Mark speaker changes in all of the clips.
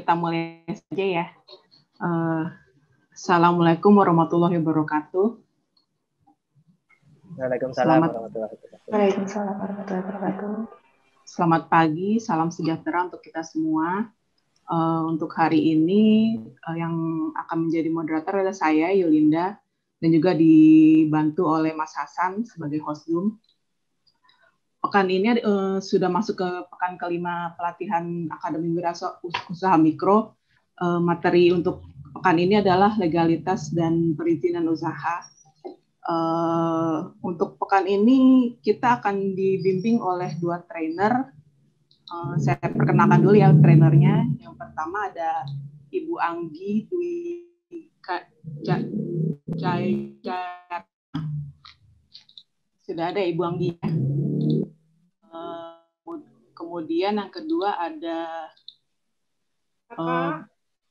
Speaker 1: kita mulai saja ya. Assalamualaikum warahmatullahi wabarakatuh.
Speaker 2: Waalaikumsalam warahmatullahi wabarakatuh.
Speaker 3: Waalaikumsalam warahmatullahi wabarakatuh.
Speaker 1: Selamat pagi, salam sejahtera untuk kita semua. Untuk hari ini yang akan menjadi moderator adalah saya, Yulinda, dan juga dibantu oleh Mas Hasan sebagai host Zoom. Pekan ini sudah masuk ke pekan kelima pelatihan Akademi Wirausaha Mikro. Materi untuk pekan ini adalah legalitas dan perizinan usaha. Untuk pekan ini kita akan dibimbing oleh dua trainer. Saya perkenalkan dulu ya trainernya. Yang pertama ada Ibu Anggi Dwi sudah ada Ibu Anggi. Kemudian yang kedua ada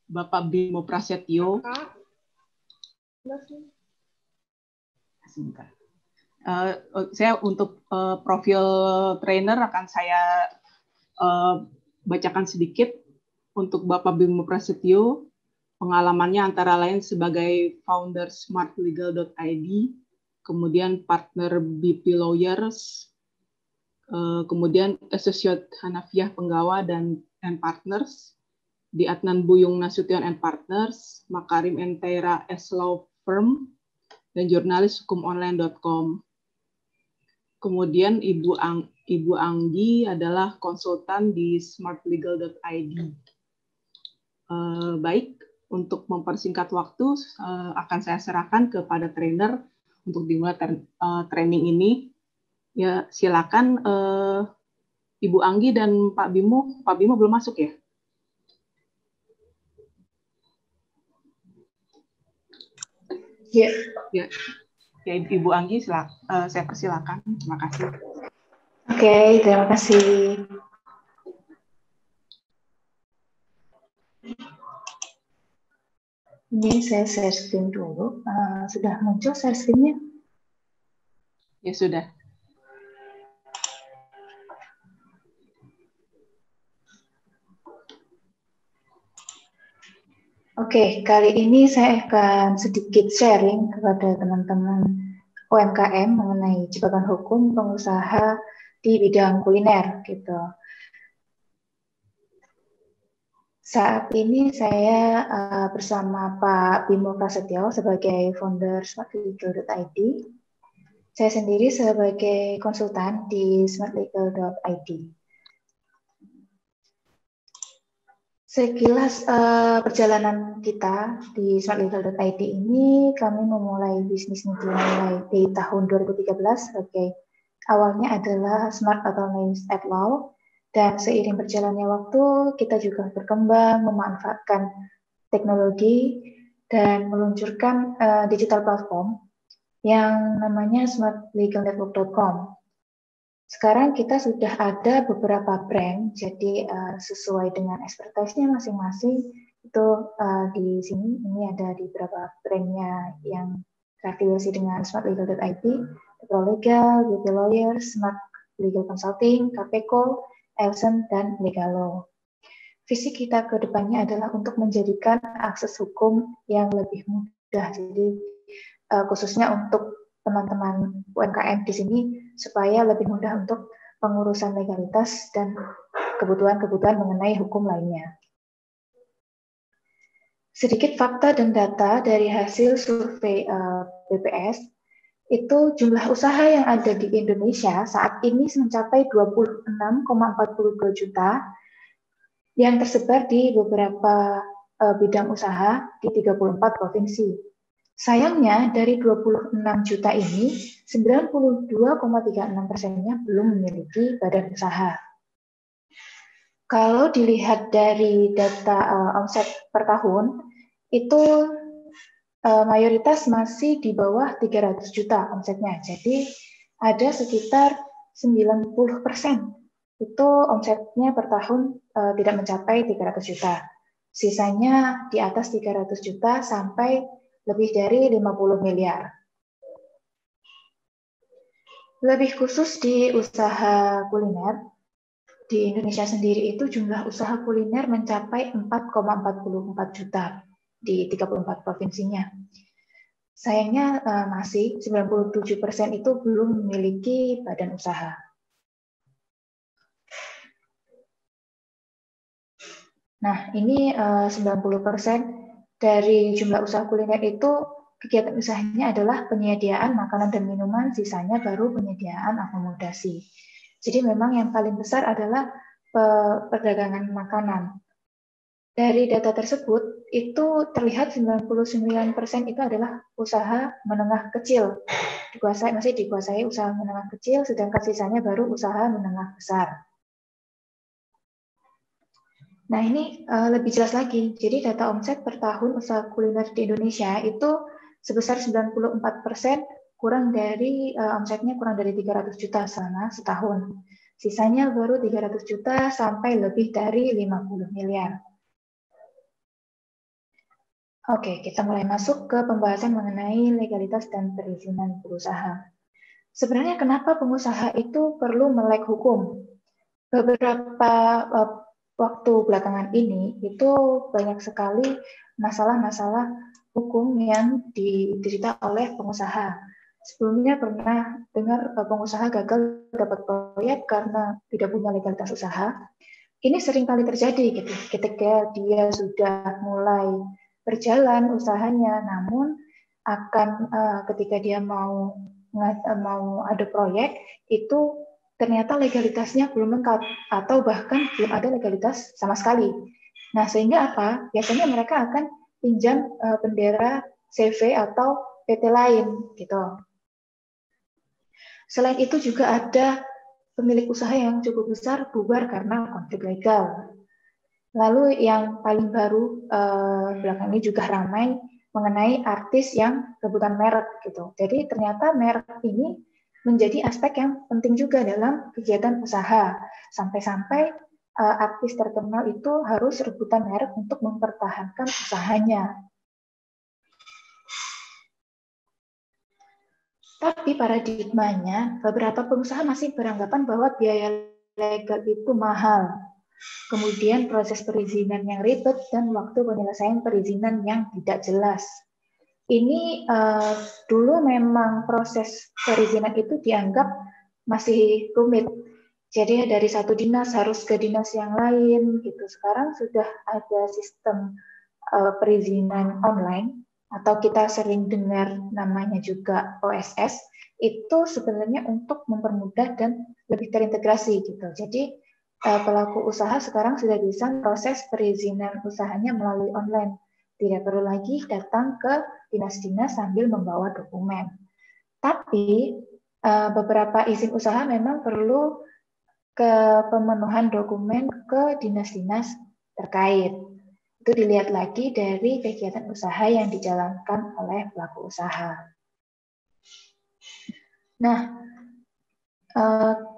Speaker 1: Bapak Bimo Prasetyo. Sebentar. Saya untuk profil trainer akan saya bacakan sedikit. Untuk Bapak Bimo Prasetyo, pengalamannya antara lain sebagai founder smartlegal.id, kemudian partner BP Lawyers, kemudian Associate Hanafiah Penggawa dan Partners di Adnan Buyung Nasution and Partners, Makarim Entera S Law Firm, dan jurnalis hukumonline.com. Kemudian Ibu Anggi adalah konsultan di smartlegal.id. Baik, untuk mempersingkat waktu akan saya serahkan kepada trainer untuk dimulai training ini. Ya, silakan Ibu Anggi dan Pak Bimo. Pak Bimo belum masuk ya?
Speaker 3: Ya.
Speaker 1: Ya. Ya, Ibu Anggi, saya persilakan. Terima kasih.
Speaker 3: Oke, terima kasih. Ini saya share screen dulu. Sudah muncul share screen-nya?
Speaker 1: Ya, sudah.
Speaker 3: Oke, kali ini saya akan sedikit sharing kepada teman-teman UMKM mengenai jebakan hukum pengusaha di bidang kuliner gitu. Saat ini saya bersama Pak Bimo Prasetyo sebagai founder smartlegal.id. Saya sendiri sebagai konsultan di smartlegal.id. Sekilas perjalanan kita di smartlegal.id ini, kami memulai bisnis mulai di tahun 2013 sebagai awalnya adalah Smart Autonomous at Law, dan seiring berjalannya waktu kita juga berkembang memanfaatkan teknologi dan meluncurkan digital platform yang namanya smartlegalnetwork.com. Sekarang kita sudah ada beberapa brand, jadi sesuai dengan expertise-nya masing-masing itu di sini ini ada di beberapa brandnya yang terafiliasi dengan smartlegal.id, ProLegal, BP Lawyers, Smart Legal Consulting, KPCO, Elsen, dan Legalo. Visi kita ke depannya adalah untuk menjadikan akses hukum yang lebih mudah, jadi khususnya untuk teman-teman UMKM di sini supaya lebih mudah untuk pengurusan legalitas dan kebutuhan-kebutuhan mengenai hukum lainnya. Sedikit fakta dan data dari hasil survei BPS, itu jumlah usaha yang ada di Indonesia saat ini mencapai 26,42 juta yang tersebar di beberapa bidang usaha di 34 provinsi. Sayangnya dari 26 juta ini, 92,36%-nya belum memiliki badan usaha. Kalau dilihat dari data omset per tahun, itu mayoritas masih di bawah 300 juta omsetnya. Jadi ada sekitar 90% itu omsetnya per tahun tidak mencapai 300 juta. Sisanya di atas 300 juta sampai lebih dari 50 miliar. Lebih khusus di usaha kuliner, Di Indonesia sendiri itu jumlah usaha kuliner mencapai 4,44 juta di 34 provinsinya. Sayangnya masih 97% itu belum memiliki badan usaha. Nah, ini 90% dari jumlah usaha kuliner itu kegiatan usahanya adalah penyediaan makanan dan minuman, sisanya baru penyediaan akomodasi. Jadi memang yang paling besar adalah perdagangan makanan. Dari data tersebut, itu terlihat 99% itu adalah usaha menengah kecil. Masih dikuasai usaha menengah kecil, sedangkan sisanya baru usaha menengah besar. Nah, ini lebih jelas lagi. Jadi data omset per tahun usaha kuliner di Indonesia itu sebesar 94%, kurang dari omsetnya kurang dari 300 juta selama setahun. Sisanya baru 300 juta sampai lebih dari 50 miliar. Oke, kita mulai masuk ke pembahasan mengenai legalitas dan perizinan berusaha. Sebenarnya kenapa pengusaha itu perlu melek hukum? Beberapa waktu belakangan ini itu banyak sekali masalah-masalah hukum yang diderita oleh pengusaha. Sebelumnya pernah dengar pengusaha gagal dapat proyek karena tidak punya legalitas usaha. Ini sering kali terjadi gitu, ketika dia sudah mulai berjalan usahanya, namun akan ketika dia mau ada proyek itu ternyata legalitasnya belum lengkap atau bahkan belum ada legalitas sama sekali. Nah, sehingga apa? Biasanya mereka akan pinjam bendera CV atau PT lain gitu. Selain itu juga ada pemilik usaha yang cukup besar bubar karena konflik legal. Lalu yang paling baru belakang ini juga ramai mengenai artis yang rebutan merek gitu. Jadi ternyata merek ini menjadi aspek yang penting juga dalam kegiatan usaha. Sampai-sampai artis terkenal itu harus rebutan merek untuk mempertahankan usahanya. Tapi paradigmanya, beberapa pengusaha masih beranggapan bahwa biaya legal itu mahal. Kemudian proses perizinan yang ribet dan waktu penyelesaian perizinan yang tidak jelas. Ini dulu memang proses perizinan itu dianggap masih rumit. Jadi dari satu dinas harus ke dinas yang lain gitu. Sekarang sudah ada sistem perizinan online atau kita sering dengar namanya juga OSS, itu sebenarnya untuk mempermudah dan lebih terintegrasi gitu. Jadi pelaku usaha sekarang sudah bisa proses perizinan usahanya melalui online. Tidak perlu lagi datang ke dinas-dinas sambil membawa dokumen. Tapi beberapa izin usaha memang perlu ke pemenuhan dokumen ke dinas-dinas terkait. Itu dilihat lagi dari kegiatan usaha yang dijalankan oleh pelaku usaha. Nah,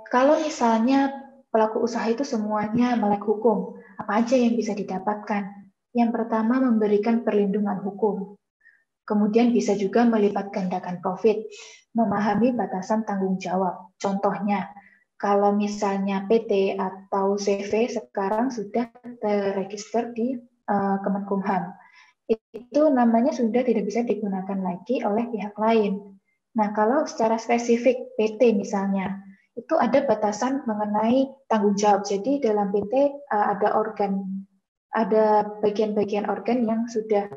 Speaker 3: kalau misalnya pelaku usaha itu semuanya melek hukum, apa aja yang bisa didapatkan? Yang pertama, memberikan perlindungan hukum. Kemudian bisa juga melipat gandakan profit, memahami batasan tanggung jawab. Contohnya, kalau misalnya PT atau CV sekarang sudah terregister di Kemenkumham, itu namanya sudah tidak bisa digunakan lagi oleh pihak lain. Nah, kalau secara spesifik PT misalnya, itu ada batasan mengenai tanggung jawab. Jadi dalam PT ada bagian-bagian organ yang sudah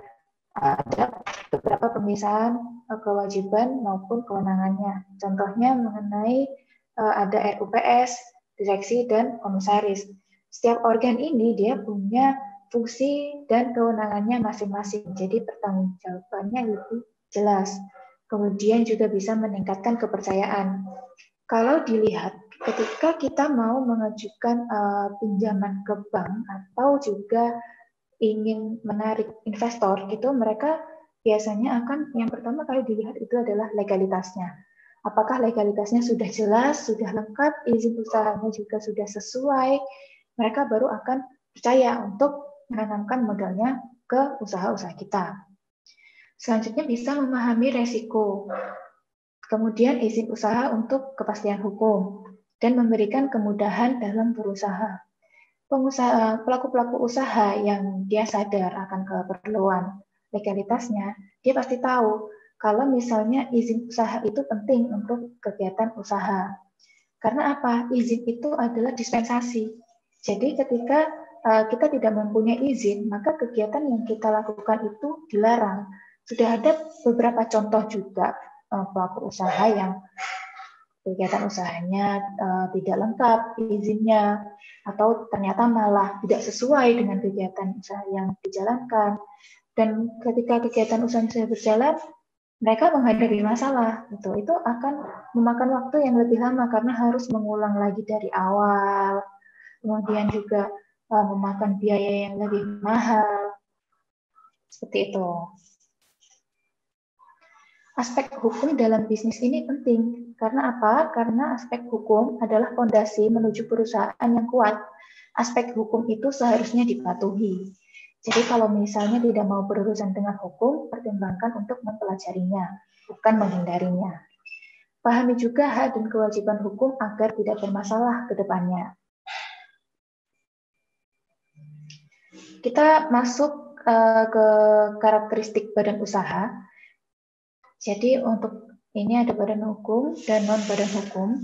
Speaker 3: ada beberapa pemisahan kewajiban maupun kewenangannya. Contohnya mengenai ada RUPS, direksi, dan komisaris. Setiap organ ini dia punya fungsi dan kewenangannya masing-masing. Jadi pertanggungjawabannya lebih jelas. Kemudian juga bisa meningkatkan kepercayaan. Kalau dilihat ketika kita mau mengajukan pinjaman ke bank atau juga ingin menarik investor, itu mereka biasanya akan yang pertama kali dilihat itu adalah legalitasnya. Apakah legalitasnya sudah jelas, sudah lengkap, izin usahanya juga sudah sesuai, mereka baru akan percaya untuk menanamkan modalnya ke usaha-usaha kita. Selanjutnya bisa memahami resiko. Kemudian izin usaha untuk kepastian hukum. dan memberikan kemudahan dalam berusaha. Pelaku-pelaku usaha yang dia sadar akan keperluan legalitasnya, dia pasti tahu kalau misalnya izin usaha itu penting untuk kegiatan usaha. Karena apa? Izin itu adalah dispensasi. Jadi ketika kita tidak mempunyai izin, maka kegiatan yang kita lakukan itu dilarang. Sudah ada beberapa contoh juga pelaku usaha yang kegiatan usahanya tidak lengkap izinnya, atau ternyata malah tidak sesuai dengan kegiatan usaha yang dijalankan. Dan ketika kegiatan usaha berjalan, mereka menghadapi masalah. Itu akan memakan waktu yang lebih lama karena harus mengulang lagi dari awal. Kemudian juga memakan biaya yang lebih mahal. Seperti itu. Aspek hukum dalam bisnis ini penting. Karena apa? Karena aspek hukum adalah fondasi menuju perusahaan yang kuat. Aspek hukum itu seharusnya dipatuhi. Jadi kalau misalnya tidak mau berurusan dengan hukum, pertimbangkan untuk mempelajarinya, bukan menghindarinya. Pahami juga hak dan kewajiban hukum agar tidak bermasalah ke depannya. Kita masuk ke karakteristik badan usaha. Jadi untuk ini ada badan hukum dan non-badan hukum.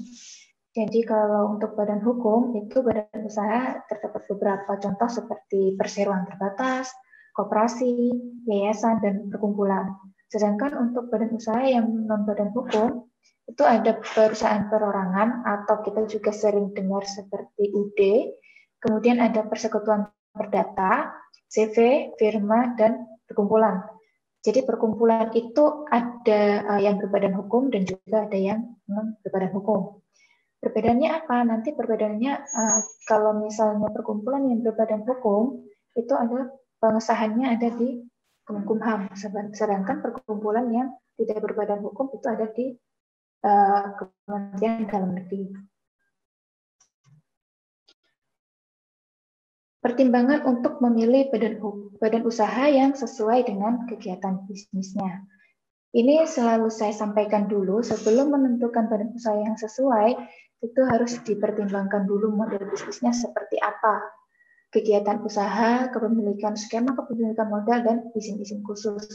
Speaker 3: Jadi kalau untuk badan hukum, itu badan usaha terdapat beberapa contoh seperti perseroan terbatas, koperasi, yayasan, dan perkumpulan. Sedangkan untuk badan usaha yang non-badan hukum, itu ada perusahaan perorangan atau kita juga sering dengar seperti UD, kemudian ada persekutuan perdata, CV, firma, dan perkumpulan. Jadi perkumpulan itu ada yang berbadan hukum dan juga ada yang non berbadan hukum. Perbedaannya apa? Nanti perbedaannya kalau misalnya perkumpulan yang berbadan hukum itu adalah pengesahannya ada di Kemenkumham, sedangkan perkumpulan yang tidak berbadan hukum itu ada di Kementerian Dalam Negeri. Pertimbangan untuk memilih badan usaha yang sesuai dengan kegiatan bisnisnya. Ini selalu saya sampaikan dulu sebelum menentukan badan usaha yang sesuai, itu harus dipertimbangkan dulu model bisnisnya seperti apa. Kegiatan usaha, kepemilikan skema kepemilikan modal, dan izin-izin khusus.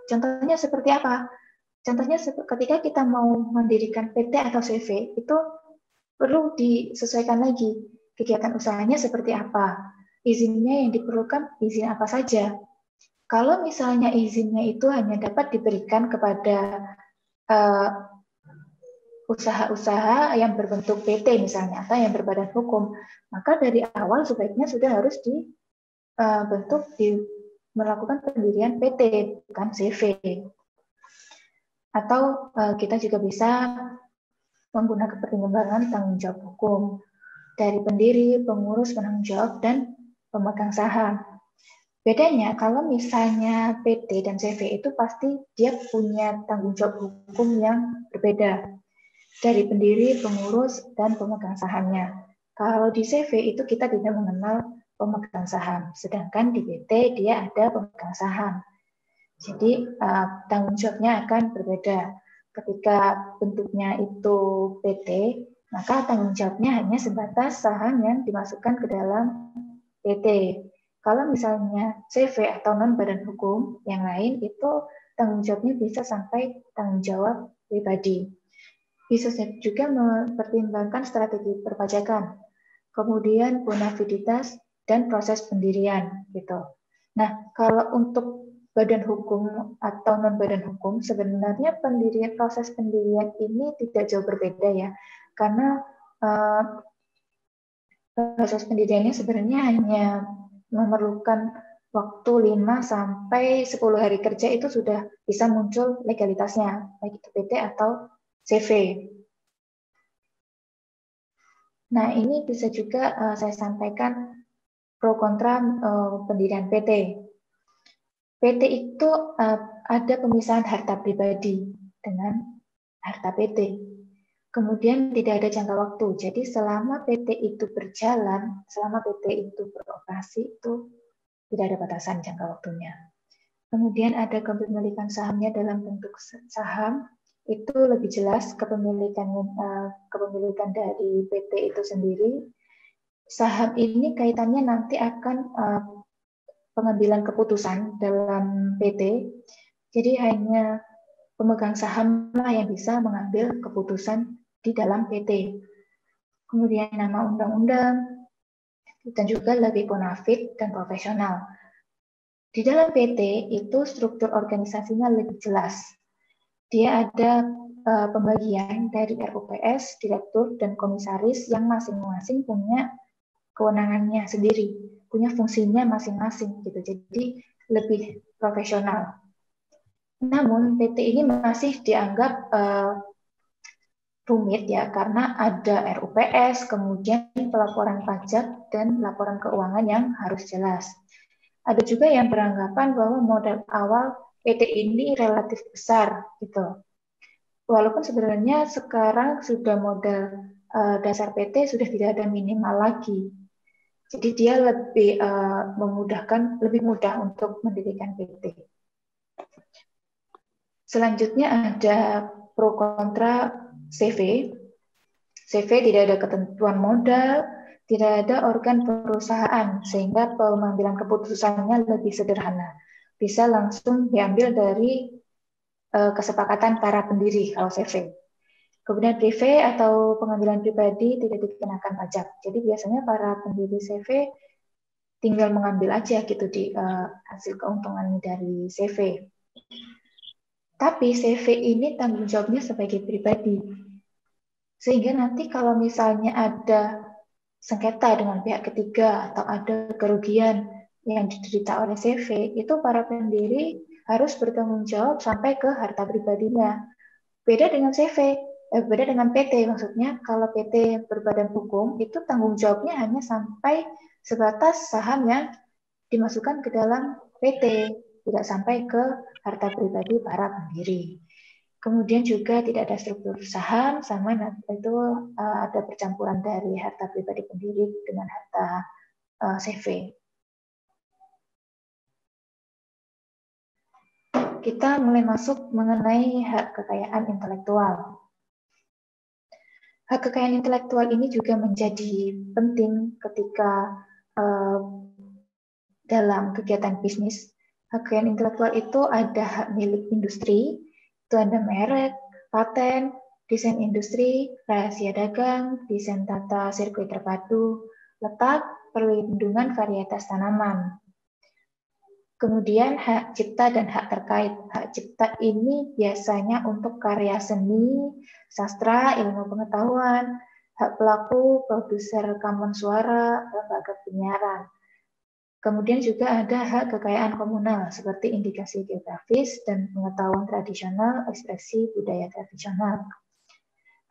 Speaker 3: Contohnya seperti apa? Contohnya ketika kita mau mendirikan PT atau CV, itu perlu disesuaikan lagi. Kegiatan usahanya seperti apa? Izinnya yang diperlukan, izin apa saja? Kalau misalnya izinnya itu hanya dapat diberikan kepada usaha-usaha yang berbentuk PT misalnya, atau yang berbadan hukum, maka dari awal sebaiknya sudah harus dibentuk melakukan pendirian PT, bukan CV. Atau kita juga bisa menggunakan pertimbangan tanggung jawab hukum dari pendiri, pengurus, penanggung jawab, dan pemegang saham. Bedanya kalau misalnya PT dan CV itu pasti dia punya tanggung jawab hukum yang berbeda dari pendiri, pengurus, dan pemegang sahamnya. Kalau di CV itu kita tidak mengenal pemegang saham, sedangkan di PT dia ada pemegang saham. Jadi tanggung jawabnya akan berbeda. Ketika bentuknya itu PT, maka tanggung jawabnya hanya sebatas saham yang dimasukkan ke dalam PT. Kalau misalnya CV atau non-badan hukum yang lain, itu tanggung jawabnya bisa sampai tanggung jawab pribadi. Bisa juga mempertimbangkan strategi perpajakan, kemudian bonafide dan proses pendirian. Gitu. Nah, kalau untuk badan hukum atau non-badan hukum, sebenarnya proses pendirian ini tidak jauh berbeda ya, karena proses pendiriannya sebenarnya hanya memerlukan waktu 5 sampai 10 hari kerja itu sudah bisa muncul legalitasnya, baik itu PT atau CV. Nah, ini bisa juga saya sampaikan pro kontra pendirian PT. PT itu ada pemisahan harta pribadi dengan harta PT. Kemudian tidak ada jangka waktu. Jadi selama PT itu berjalan, selama PT itu beroperasi, itu tidak ada batasan jangka waktunya. Kemudian ada kepemilikan sahamnya dalam bentuk saham itu lebih jelas kepemilikan dari PT itu sendiri. Saham ini kaitannya nanti akan pengambilan keputusan dalam PT. Jadi hanya pemegang saham lah yang bisa mengambil keputusan di dalam PT. Kemudian nama undang-undang dan juga lebih bonafit dan profesional. Di dalam PT itu struktur organisasinya lebih jelas. Dia ada pembagian dari RUPS, direktur, dan komisaris yang masing-masing punya kewenangannya sendiri, punya fungsinya masing-masing gitu. Jadi lebih profesional. Namun PT ini masih dianggap rumit ya karena ada RUPS, kemudian pelaporan pajak dan laporan keuangan yang harus jelas. Ada juga yang beranggapan bahwa modal awal PT ini relatif besar gitu. Walaupun sebenarnya sekarang sudah modal dasar PT sudah tidak ada minimal lagi. Jadi dia lebih lebih mudah untuk mendirikan PT. Selanjutnya ada pro kontra CV. CV tidak ada ketentuan modal, tidak ada organ perusahaan, sehingga pengambilan keputusannya lebih sederhana. Bisa langsung diambil dari kesepakatan para pendiri kalau CV. Kemudian privé atau pengambilan pribadi tidak dikenakan pajak. Jadi biasanya para pendiri CV tinggal mengambil aja gitu di hasil keuntungan dari CV. Tapi CV ini tanggung jawabnya sebagai pribadi. Sehingga nanti kalau misalnya ada sengketa dengan pihak ketiga atau ada kerugian yang diderita oleh CV, itu para pendiri harus bertanggung jawab sampai ke harta pribadinya. Beda dengan CV, beda dengan PT maksudnya. Kalau PT berbadan hukum itu tanggung jawabnya hanya sampai sebatas saham yang dimasukkan ke dalam PT, tidak sampai ke harta pribadi para pendiri. Kemudian juga tidak ada struktur saham, sama itu ada percampuran dari harta pribadi pendiri dengan harta CV. Kita mulai masuk mengenai hak kekayaan intelektual. Hak kekayaan intelektual ini juga menjadi penting ketika dalam kegiatan bisnis. Hak kekayaan intelektual itu ada hak milik industri, itu ada merek, paten, desain industri, rahasia dagang, desain tata sirkuit terpadu, letak, perlindungan varietas tanaman. Kemudian hak cipta dan hak terkait. Hak cipta ini biasanya untuk karya seni, sastra, ilmu pengetahuan, hak pelaku, produser rekaman suara, lembaga penyiaran. Kemudian juga ada hak kekayaan komunal seperti indikasi geografis dan pengetahuan tradisional, ekspresi budaya tradisional.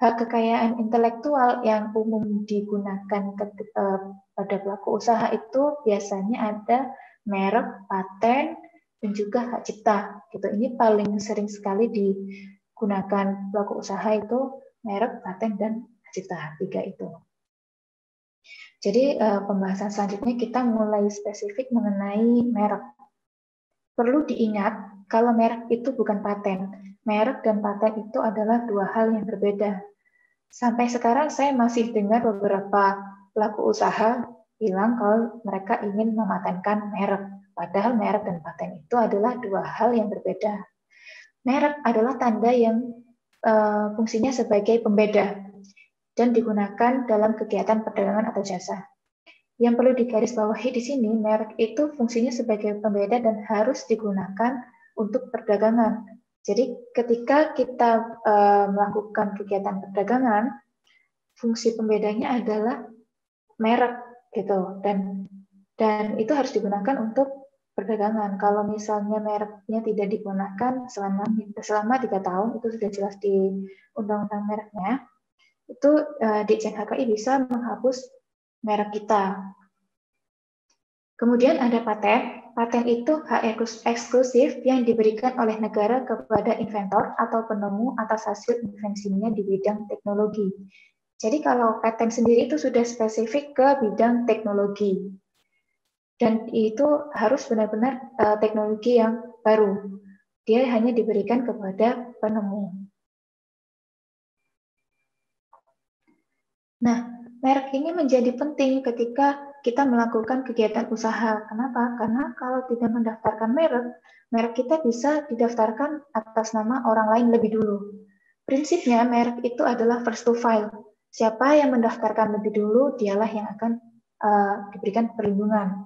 Speaker 3: Hak kekayaan intelektual yang umum digunakan pada pelaku usaha itu biasanya ada merek, paten, dan juga hak cipta. Gitu. Ini paling sering sekali digunakan pelaku usaha itu merek, paten, dan hak cipta. 3 itu. Jadi pembahasan selanjutnya kita mulai spesifik mengenai merek. Perlu diingat kalau merek itu bukan paten. Merek dan paten itu adalah 2 hal yang berbeda. Sampai sekarang saya masih dengar beberapa pelaku usaha bilang kalau mereka ingin mematenkan merek. Padahal merek dan paten itu adalah 2 hal yang berbeda. Merek adalah tanda yang fungsinya sebagai pembeda dan digunakan dalam kegiatan perdagangan atau jasa. Yang perlu digarisbawahi di sini, merek itu fungsinya sebagai pembeda dan harus digunakan untuk perdagangan. Jadi ketika kita melakukan kegiatan perdagangan, fungsi pembedanya adalah merek gitu, dan itu harus digunakan untuk perdagangan. Kalau misalnya mereknya tidak digunakan selama 3 tahun, itu sudah jelas di undang-undang mereknya, itu Ditjen HKI bisa menghapus merek kita. Kemudian ada paten. Paten itu hak eksklusif yang diberikan oleh negara kepada inventor atau penemu atas hasil invensinya di bidang teknologi. Jadi kalau paten sendiri itu sudah spesifik ke bidang teknologi. Dan itu harus benar-benar teknologi yang baru. Dia hanya diberikan kepada penemu. Nah, merek ini menjadi penting ketika kita melakukan kegiatan usaha. Kenapa? Karena kalau tidak mendaftarkan merek, merek kita bisa didaftarkan atas nama orang lain lebih dulu. Prinsipnya merek itu adalah first to file. Siapa yang mendaftarkan lebih dulu, dialah yang akan diberikan perlindungan.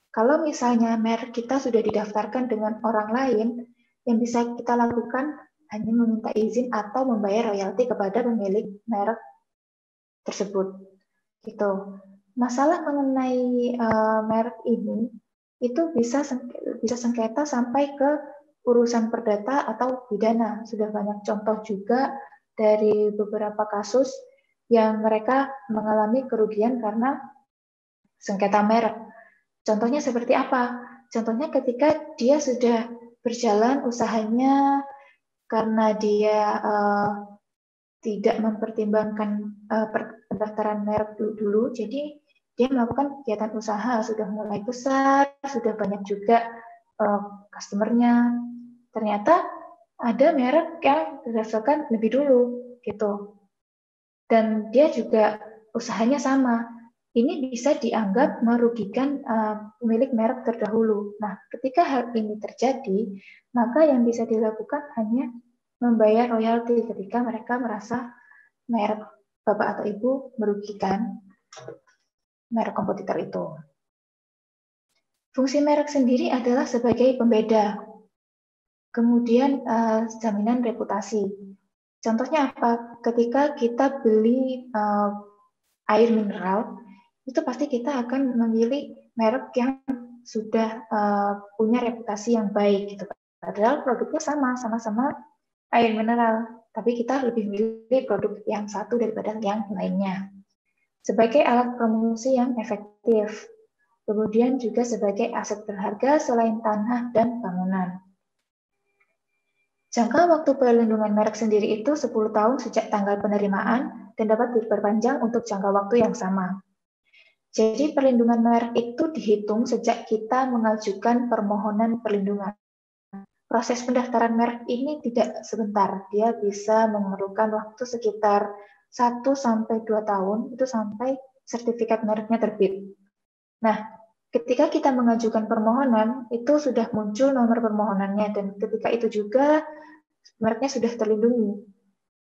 Speaker 3: Kalau misalnya merek kita sudah didaftarkan dengan orang lain, yang bisa kita lakukan hanya meminta izin atau membayar royalti kepada pemilik merek tersebut. Gitu. Masalah mengenai merek ini itu bisa sengketa sampai ke urusan perdata atau pidana. Sudah banyak contoh juga dari beberapa kasus yang mereka mengalami kerugian karena sengketa merek. Contohnya seperti apa? Contohnya ketika dia sudah berjalan usahanya karena dia tidak mempertimbangkan pendaftaran merek dulu, jadi dia melakukan kegiatan usaha, sudah mulai besar, sudah banyak juga customer-nya. Ternyata ada merek yang didaftarkan lebih dulu, gitu. Dan dia juga usahanya sama. Ini bisa dianggap merugikan pemilik merek terdahulu. Nah, ketika hal ini terjadi, maka yang bisa dilakukan hanya membayar royalti ketika mereka merasa merek bapak atau ibu merugikan merek kompetitor itu. Fungsi merek sendiri adalah sebagai pembeda. Kemudian jaminan reputasi. Contohnya apa? Ketika kita beli air mineral, itu pasti kita akan memilih merek yang sudah punya reputasi yang baik gitu. Padahal produknya sama-sama air mineral, tapi kita lebih memilih produk yang satu daripada yang lainnya. Sebagai alat promosi yang efektif, kemudian juga sebagai aset berharga selain tanah dan bangunan. Jangka waktu perlindungan merek sendiri itu 10 tahun sejak tanggal penerimaan dan dapat diperpanjang untuk jangka waktu yang sama. Jadi perlindungan merek itu dihitung sejak kita mengajukan permohonan perlindungan. Proses pendaftaran merek ini tidak sebentar, dia bisa memerlukan waktu sekitar 1-2 tahun itu sampai sertifikat mereknya terbit. Nah, ketika kita mengajukan permohonan, itu sudah muncul nomor permohonannya dan ketika itu juga mereknya sudah terlindungi.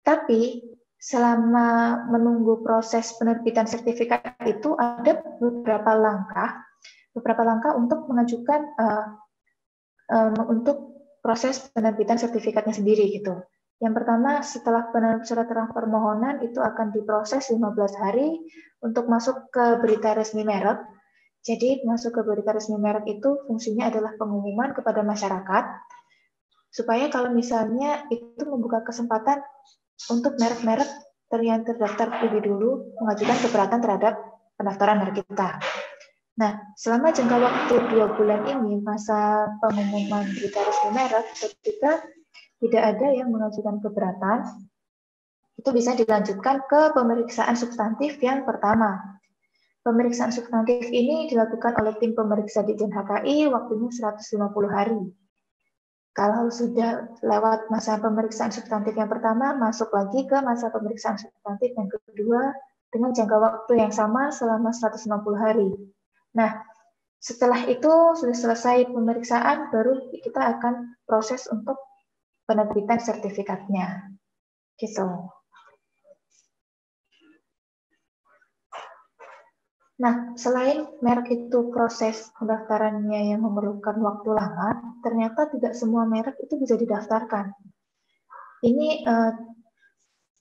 Speaker 3: Tapi selama menunggu proses penerbitan sertifikat itu ada beberapa langkah untuk mengajukan untuk proses penerbitan sertifikatnya sendiri gitu. Yang pertama, setelah surat terang permohonan itu akan diproses 15 hari untuk masuk ke berita resmi merek. Jadi masuk ke berita resmi merek itu fungsinya adalah pengumuman kepada masyarakat supaya kalau misalnya itu membuka kesempatan untuk merek-merek yang terdaftar lebih dulu mengajukan keberatan terhadap pendaftaran merek kita. Nah, selama jangka waktu 2 bulan ini, masa pengumuman berita resmi merek, ketika tidak ada yang mengajukan keberatan, itu bisa dilanjutkan ke pemeriksaan substantif yang pertama. Pemeriksaan substantif ini dilakukan oleh tim pemeriksa Ditjen HKI, waktunya 150 hari. Kalau sudah lewat masa pemeriksaan substantif yang pertama, masuk lagi ke masa pemeriksaan substantif yang kedua dengan jangka waktu yang sama selama 160 hari. Nah, setelah itu sudah selesai pemeriksaan, baru kita akan proses untuk penerbitan sertifikatnya. Gitu. Nah, selain merek itu proses pendaftarannya yang memerlukan waktu lama, ternyata tidak semua merek itu bisa didaftarkan. Ini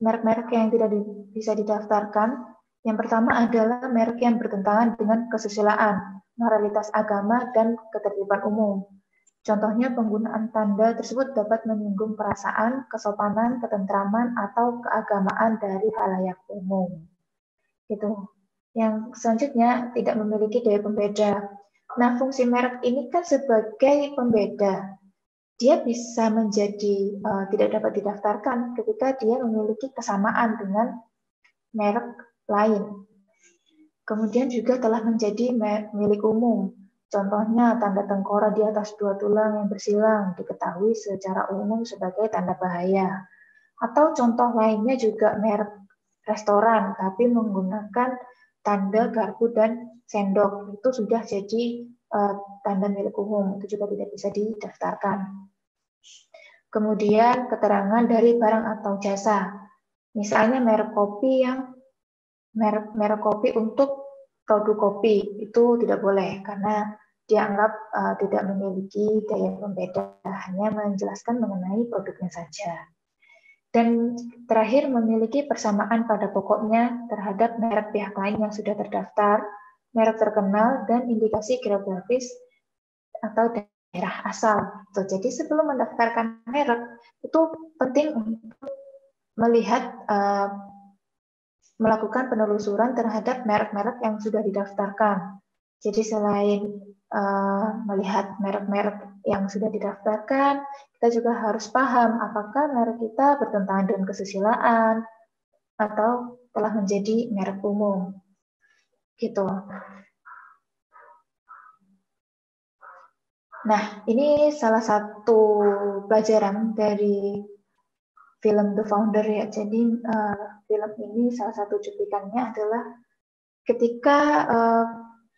Speaker 3: merek-merek yang tidak bisa didaftarkan. Yang pertama adalah merek yang bertentangan dengan kesusilaan, moralitas agama, dan ketertiban umum. Contohnya penggunaan tanda tersebut dapat menyinggung perasaan, kesopanan, ketentraman, atau keagamaan dari halayak umum. Gitu. Yang selanjutnya tidak memiliki daya pembeda. Nah, fungsi merek ini kan sebagai pembeda. Dia bisa menjadi tidak dapat didaftarkan ketika dia memiliki kesamaan dengan merek lain. Kemudian juga telah menjadi milik umum. Contohnya tanda tengkorak di atas 2 tulang yang bersilang diketahui secara umum sebagai tanda bahaya. Atau contoh lainnya juga merek restoran, tapi menggunakan tanda garpu dan sendok. Itu sudah jadi tanda milik umum, itu juga tidak bisa didaftarkan. Kemudian keterangan dari barang atau jasa. Misalnya merek kopi untuk produk kopi itu tidak boleh karena dianggap tidak memiliki daya pembeda, hanya menjelaskan mengenai produknya saja. Dan terakhir, memiliki persamaan pada pokoknya terhadap merek pihak lain yang sudah terdaftar, merek terkenal, dan indikasi geografis atau daerah asal. Jadi sebelum mendaftarkan merek, itu penting untuk melihat melakukan penelusuran terhadap merek-merek yang sudah didaftarkan. Jadi selain melihat merek-merek yang sudah didaftarkan, kita juga harus paham apakah merek kita bertentangan dengan kesusilaan atau telah menjadi merek umum. Gitu. Nah, ini salah satu pelajaran dari film The Founder ya. Jadi film ini salah satu cuplikannya adalah ketika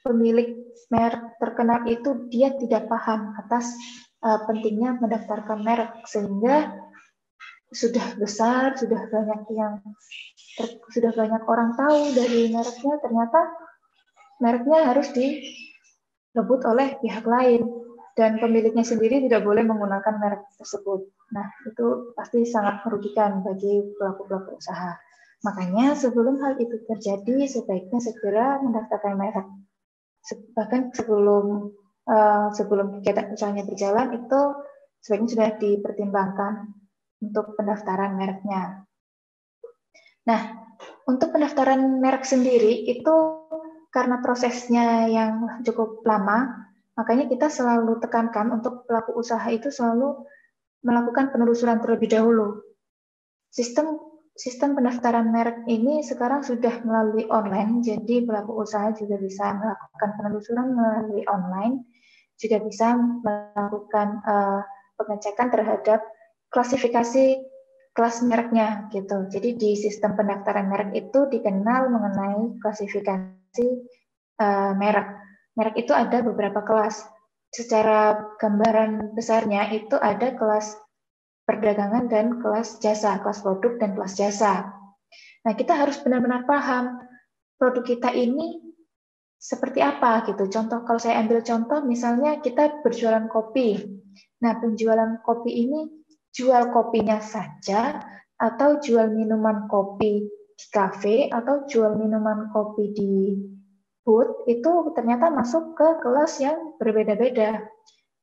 Speaker 3: pemilik merek terkenal itu dia tidak paham atas pentingnya mendaftarkan merek, sehingga sudah besar, sudah banyak orang tahu dari mereknya, ternyata mereknya harus direbut oleh pihak lain dan pemiliknya sendiri tidak boleh menggunakan merek tersebut. Nah, itu pasti sangat merugikan bagi pelaku-pelaku usaha. Makanya sebelum hal itu terjadi, sebaiknya segera mendaftarkan merek. Bahkan sebelum kegiatan usahanya berjalan, itu sebaiknya sudah dipertimbangkan untuk pendaftaran mereknya. Nah, untuk pendaftaran merek sendiri itu karena prosesnya yang cukup lama, makanya kita selalu tekankan untuk pelaku usaha itu selalu melakukan penelusuran terlebih dahulu. Sistem pendaftaran merek ini sekarang sudah melalui online, jadi pelaku usaha juga bisa melakukan penelusuran melalui online, juga bisa melakukan pengecekan terhadap klasifikasi kelas mereknya gitu. Jadi di sistem pendaftaran merek itu dikenal mengenai klasifikasi merek. Merek itu ada beberapa kelas. Secara gambaran besarnya itu ada kelas perdagangan dan kelas jasa, kelas produk dan kelas jasa. Nah, kita harus benar-benar paham produk kita ini seperti apa gitu. Contoh, kalau saya ambil contoh, misalnya kita berjualan kopi. Nah, penjualan kopi ini jual kopinya saja, atau jual minuman kopi di kafe, atau jual minuman kopi di booth, itu ternyata masuk ke kelas yang berbeda-beda.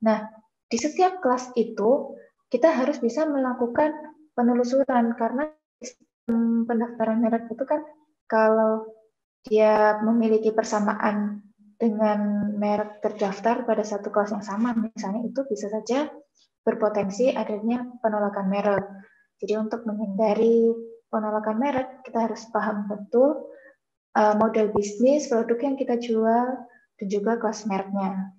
Speaker 3: Nah, di setiap kelas itu, kita harus bisa melakukan penelusuran, karena pendaftaran merek itu kan kalau dia memiliki persamaan dengan merek terdaftar pada satu kelas yang sama, misalnya, itu bisa saja berpotensi adanya penolakan merek. Jadi untuk menghindari penolakan merek, kita harus paham betul model bisnis, produk yang kita jual, dan juga kelas mereknya.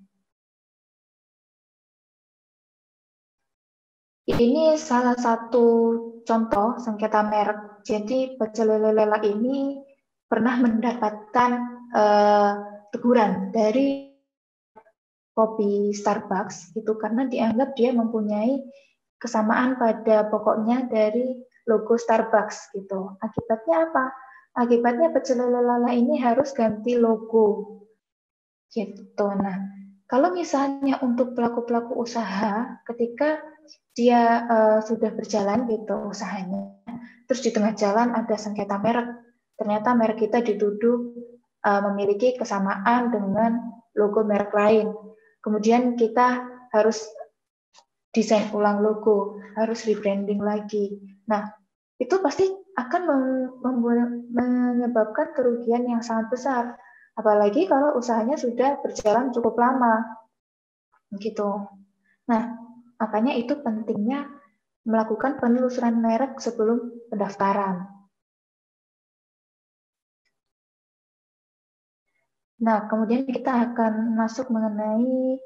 Speaker 3: Ini salah satu contoh sengketa merek. Jadi Pecel Lele Lela ini pernah mendapatkan teguran dari kopi Starbucks itu karena dianggap dia mempunyai kesamaan pada pokoknya dari logo Starbucks gitu. Akibatnya apa? Akibatnya Pecel Lele Lela ini harus ganti logo gitu. Nah, kalau misalnya untuk pelaku-pelaku usaha, ketika dia sudah berjalan gitu usahanya, terus di tengah jalan ada sengketa merek, ternyata merek kita dituduh memiliki kesamaan dengan logo merek lain. Kemudian kita harus desain ulang logo, harus rebranding lagi. Nah, itu pasti akan menyebabkan kerugian yang sangat besar. Apalagi kalau usahanya sudah berjalan cukup lama. Gitu. Nah, makanya itu pentingnya melakukan penelusuran merek sebelum pendaftaran. Nah, kemudian kita akan masuk mengenai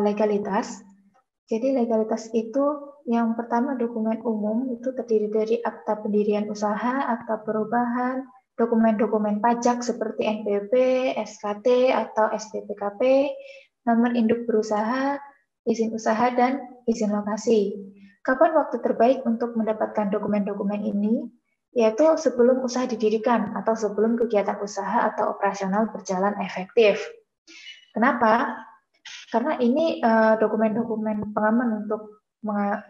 Speaker 3: legalitas. Jadi legalitas itu Yang pertama dokumen umum itu terdiri dari akta pendirian usaha, akta perubahan, dokumen-dokumen pajak seperti NPWP, SKT atau SPPKP, nomor induk berusaha, izin usaha, dan izin lokasi. Kapan waktu terbaik untuk mendapatkan dokumen-dokumen ini? Yaitu sebelum usaha didirikan atau sebelum kegiatan usaha atau operasional berjalan efektif. Kenapa? Karena ini dokumen-dokumen pengaman untuk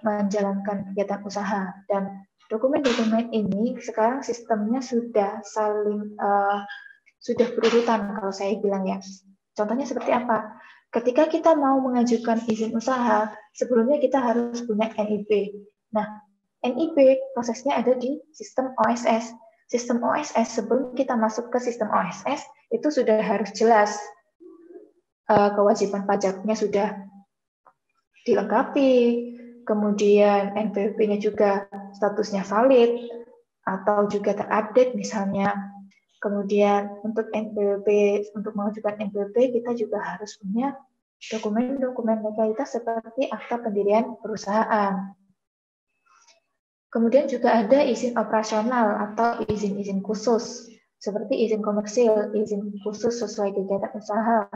Speaker 3: menjalankan kegiatan usaha, dan dokumen-dokumen ini sekarang sistemnya sudah sudah berurutan kalau saya bilang ya. Contohnya seperti apa? Ketika kita mau mengajukan izin usaha, sebelumnya kita harus punya NIP. Nah, NIP prosesnya ada di sistem OSS. Sistem OSS sebelum kita masuk ke sistem OSS itu sudah harus jelas kewajiban pajaknya sudah dilengkapi, kemudian NPWP-nya juga statusnya valid atau juga terupdate misalnya. Kemudian untuk NPWP, untuk mengajukan NPWP kita juga harus punya dokumen-dokumen legalitas seperti akta pendirian perusahaan. Kemudian juga ada izin operasional atau izin-izin khusus seperti izin komersil, izin khusus sesuai kegiatan usaha,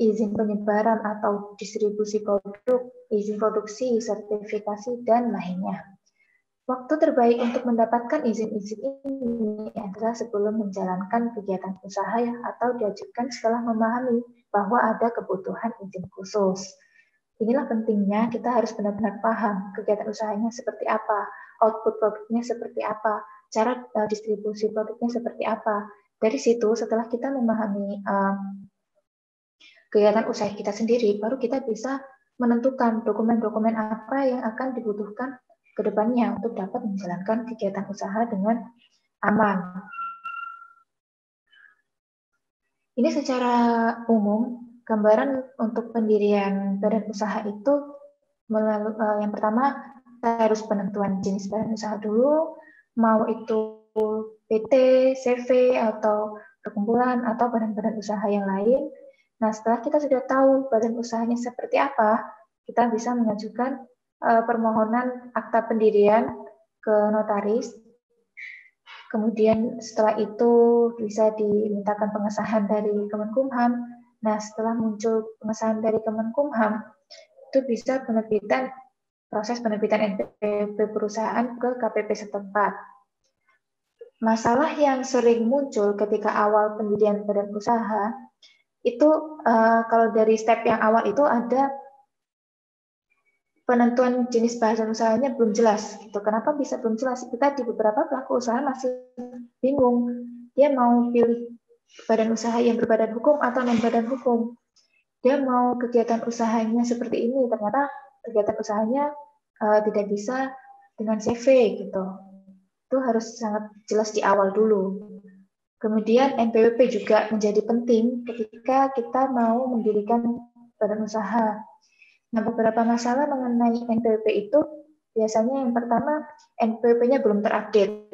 Speaker 3: izin penyebaran atau distribusi produk, izin produksi, sertifikasi, dan lainnya. Waktu terbaik untuk mendapatkan izin-izin ini adalah sebelum menjalankan kegiatan usaha atau diajukan setelah memahami bahwa ada kebutuhan izin khusus. Inilah pentingnya kita harus benar-benar paham kegiatan usahanya seperti apa, output produknya seperti apa, cara distribusi produknya seperti apa. Dari situ setelah kita memahami kegiatan usaha kita sendiri, baru kita bisa menentukan dokumen-dokumen apa yang akan dibutuhkan ke depannya untuk dapat menjalankan kegiatan usaha dengan aman. Ini secara umum, gambaran untuk pendirian badan usaha itu yang pertama, kita harus penentuan jenis badan usaha dulu, mau itu PT, CV, atau perkumpulan, atau badan-badan usaha yang lain. Nah, setelah kita sudah tahu badan usahanya seperti apa, kita bisa mengajukan permohonan akta pendirian ke notaris. Kemudian setelah itu bisa dimintakan pengesahan dari Kemenkumham. Nah, setelah muncul pengesahan dari Kemenkumham, itu bisa proses penerbitan NPWP perusahaan ke KPP setempat. Masalah yang sering muncul ketika awal pendirian badan usaha, itu kalau dari step yang awal itu ada penentuan jenis badan usahanya belum jelas. Gitu. Kenapa bisa belum jelas? Kita di beberapa pelaku usaha masih bingung. Dia mau pilih badan usaha yang berbadan hukum atau non-badan hukum. Dia mau kegiatan usahanya seperti ini. Ternyata kegiatan usahanya tidak bisa dengan CV. Gitu. Itu harus sangat jelas di awal dulu. Kemudian NPWP juga menjadi penting ketika kita mau mendirikan badan usaha. Nah, beberapa masalah mengenai NPWP itu biasanya yang pertama NPWP-nya belum terupdate.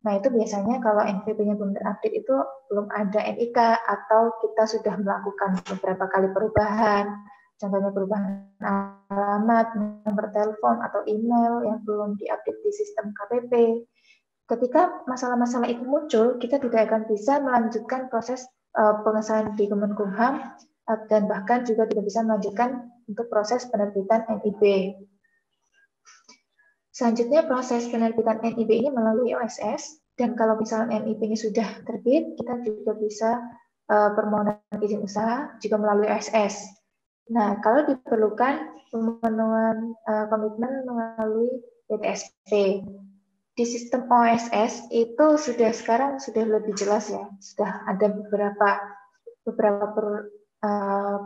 Speaker 3: Nah, itu biasanya kalau NPWP-nya belum terupdate itu belum ada NIK atau kita sudah melakukan beberapa kali perubahan. Contohnya perubahan alamat, nomor telepon, atau email yang belum diupdate di sistem KPP. Ketika masalah-masalah itu muncul, kita tidak akan bisa melanjutkan proses pengesahan di Kemenkumham dan bahkan juga tidak bisa melanjutkan untuk proses penerbitan NIB. Selanjutnya proses penerbitan NIB ini melalui OSS, dan kalau misalnya NIB-nya sudah terbit, kita juga bisa permohonan izin usaha juga melalui OSS. Nah, kalau diperlukan pemenuhan komitmen melalui PTSP. Di sistem OSS itu sekarang sudah lebih jelas ya, sudah ada beberapa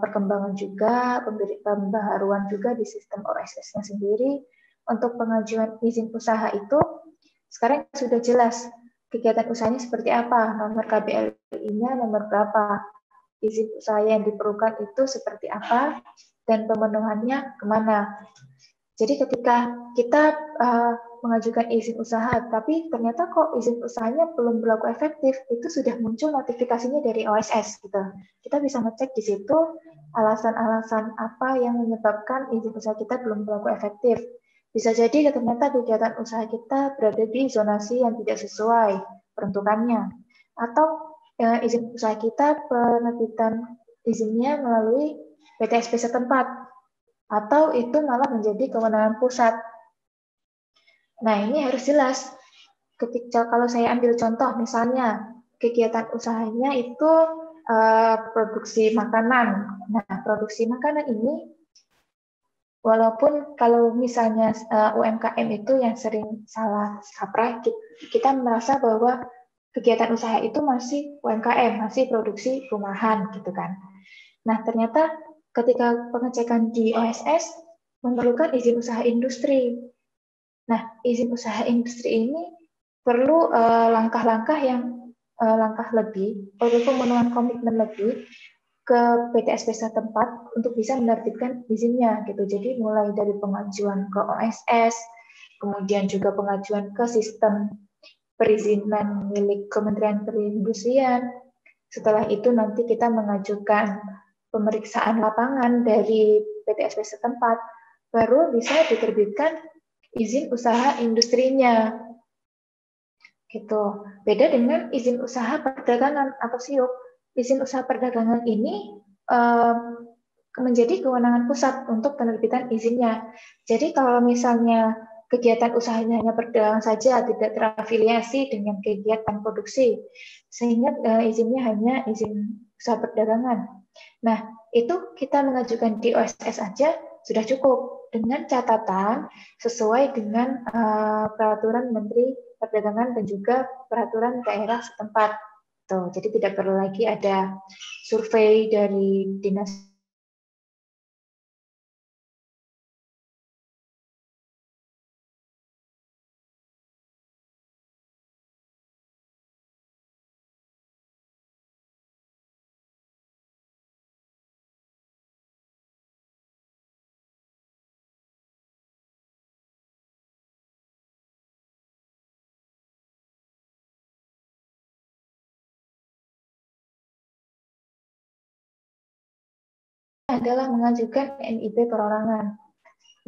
Speaker 3: perkembangan juga, pembaharuan juga di sistem OSS-nya sendiri. Untuk pengajuan izin usaha itu sekarang sudah jelas kegiatan usahanya seperti apa, nomor KBLI-nya nomor berapa, izin usaha yang diperlukan itu seperti apa, dan pemenuhannya kemana. Jadi ketika kita mengajukan izin usaha, tapi ternyata kok izin usahanya belum berlaku efektif, itu sudah muncul notifikasinya dari OSS. Gitu. Kita bisa ngecek di situ alasan-alasan apa yang menyebabkan izin usaha kita belum berlaku efektif. Bisa jadi ternyata kegiatan usaha kita berada di zonasi yang tidak sesuai peruntukannya. Atau izin usaha kita penerbitan izinnya melalui PTSP setempat. Atau itu malah menjadi kewenangan pusat. Nah, ini harus jelas. Ketika kalau saya ambil contoh, misalnya kegiatan usahanya itu produksi makanan. Nah, produksi makanan ini walaupun kalau misalnya UMKM itu yang sering salah kaprah, kita merasa bahwa kegiatan usaha itu masih UMKM, masih produksi rumahan gitu kan. Nah, ternyata ketika pengecekan di OSS memerlukan izin usaha industri. Nah, izin usaha industri ini perlu langkah-langkah yang langkah lebih, perlu pemenuhan komitmen lebih ke PTSP setempat untuk bisa menerbitkan izinnya gitu. Jadi mulai dari pengajuan ke OSS, kemudian juga pengajuan ke sistem perizinan milik Kementerian Perindustrian. Setelah itu nanti kita mengajukan pemeriksaan lapangan dari PTSP setempat, baru bisa diterbitkan izin usaha industrinya. Gitu. Beda dengan izin usaha perdagangan atau SIUP. Izin usaha perdagangan ini menjadi kewenangan pusat untuk penerbitan izinnya. Jadi kalau misalnya kegiatan usahanya hanya perdagangan saja, tidak terafiliasi dengan kegiatan produksi, sehingga izinnya hanya izin usaha perdagangan. Nah, itu kita mengajukan di OSS saja sudah cukup dengan catatan sesuai dengan peraturan Menteri Perdagangan dan juga peraturan daerah setempat. Tuh, jadi tidak perlu lagi ada survei dari dinas. Adalah mengajukan NIP perorangan.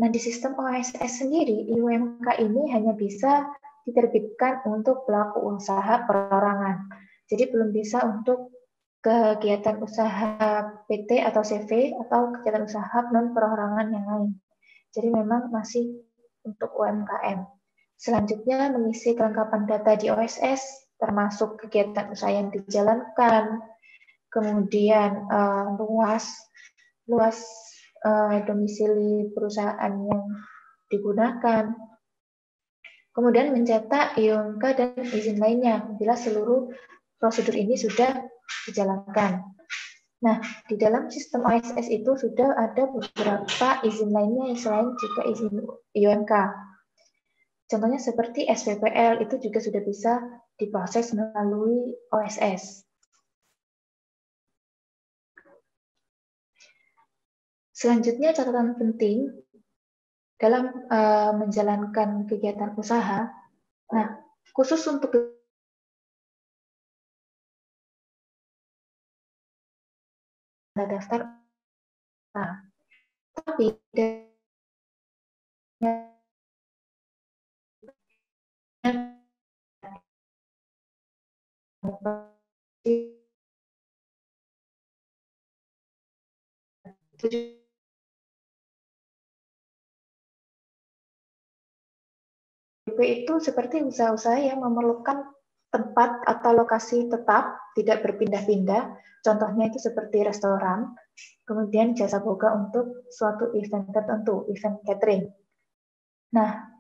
Speaker 3: Nah, di sistem OSS sendiri, IUMK ini hanya bisa diterbitkan untuk pelaku usaha perorangan. Jadi belum bisa untuk kegiatan usaha PT atau CV atau kegiatan usaha non perorangan yang lain. Jadi memang masih untuk UMKM. Selanjutnya mengisi kelengkapan data di OSS, termasuk kegiatan usaha yang dijalankan, kemudian luas domisili perusahaan yang digunakan, kemudian mencetak IUMK dan izin lainnya bila seluruh prosedur ini sudah dijalankan. Nah, di dalam sistem OSS itu sudah ada beberapa izin lainnya selain juga izin IUMK. Contohnya seperti SPPL itu juga sudah bisa diproses melalui OSS. Selanjutnya catatan penting dalam menjalankan kegiatan usaha. Nah, khusus untuk daftar, tapi itu seperti usaha-usaha yang memerlukan tempat atau lokasi tetap, tidak berpindah-pindah. Contohnya itu seperti restoran, kemudian jasa boga untuk suatu event tertentu, event catering. Nah,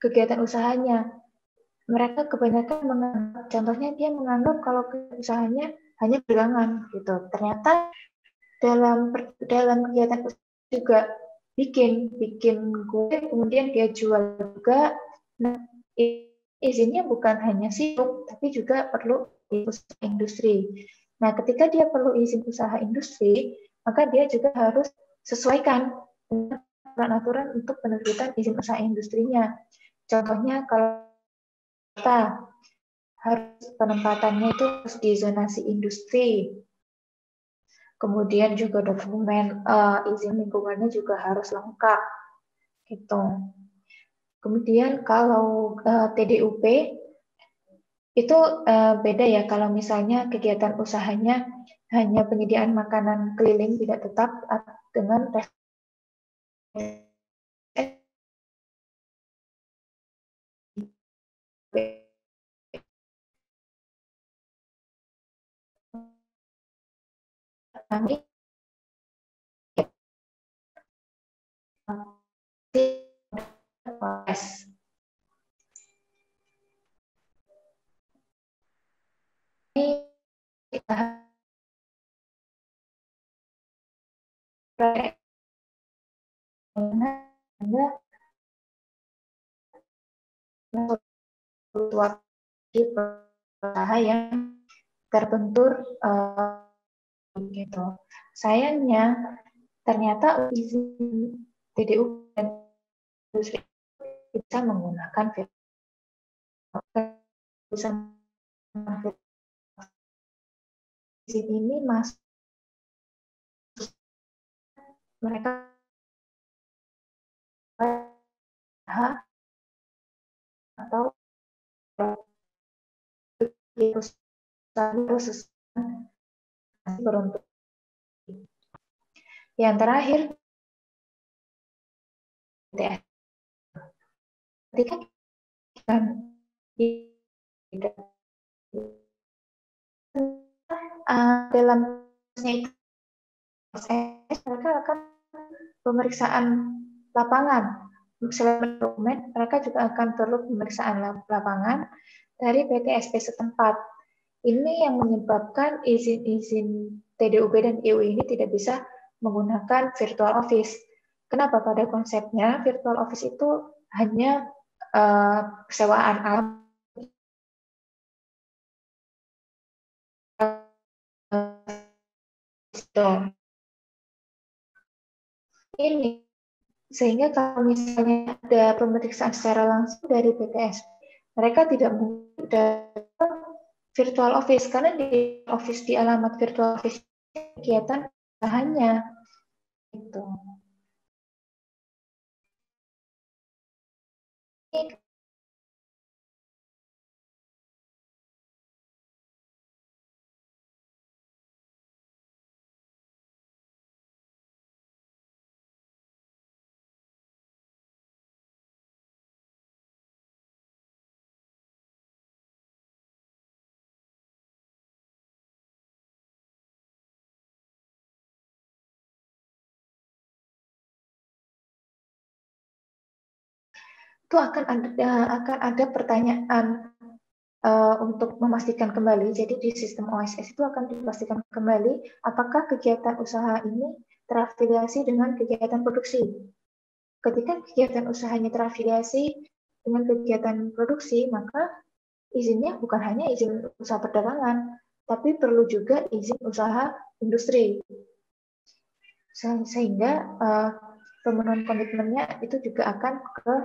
Speaker 3: kegiatan usahanya. Mereka kebanyakan menganggap, contohnya dia menganggap kalau usahanya hanya dagangan gitu. Ternyata dalam kegiatan usaha juga bikin kue, kemudian dia jual juga. Nah, izinnya bukan hanya sirup, tapi juga perlu usaha industri. Nah, ketika dia perlu izin usaha industri, maka dia juga harus sesuaikan dengan aturan untuk penerbitan izin usaha industrinya. Contohnya kalau kita harus penempatannya itu harus di zonasi industri. Kemudian juga dokumen izin lingkungannya juga harus lengkap gitu. Kemudian kalau TDUP itu beda ya, kalau misalnya kegiatan usahanya hanya penyediaan makanan keliling tidak tetap dengan kami Anda usaha yang terbentur gitu. Sayangnya ternyata izin TDU dan industri bisa menggunakan izin ini masuk mereka atau harus beruntung. Yang terakhir, ketika dalam mereka akan pemeriksaan lapangan. Selain dokumen, mereka juga akan perlu pemeriksaan lapangan dari PTSP setempat. Ini yang menyebabkan izin-izin TDUB dan IU ini tidak bisa menggunakan virtual office. Kenapa? Pada konsepnya virtual office itu hanya sewaan alat ini, sehingga kalau misalnya ada pemeriksaan secara langsung dari PTSP, mereka tidak mungkin virtual office, karena di office, di alamat virtual office kegiatan usahanya itu. Itu akan ada pertanyaan untuk memastikan kembali. Jadi di sistem OSS itu akan dipastikan kembali apakah kegiatan usaha ini terafiliasi dengan kegiatan produksi. Ketika kegiatan usahanya terafiliasi dengan kegiatan produksi, maka izinnya bukan hanya izin usaha perdagangan, tapi perlu juga izin usaha industri. Sehingga pemenuhan komitmennya itu juga akan ke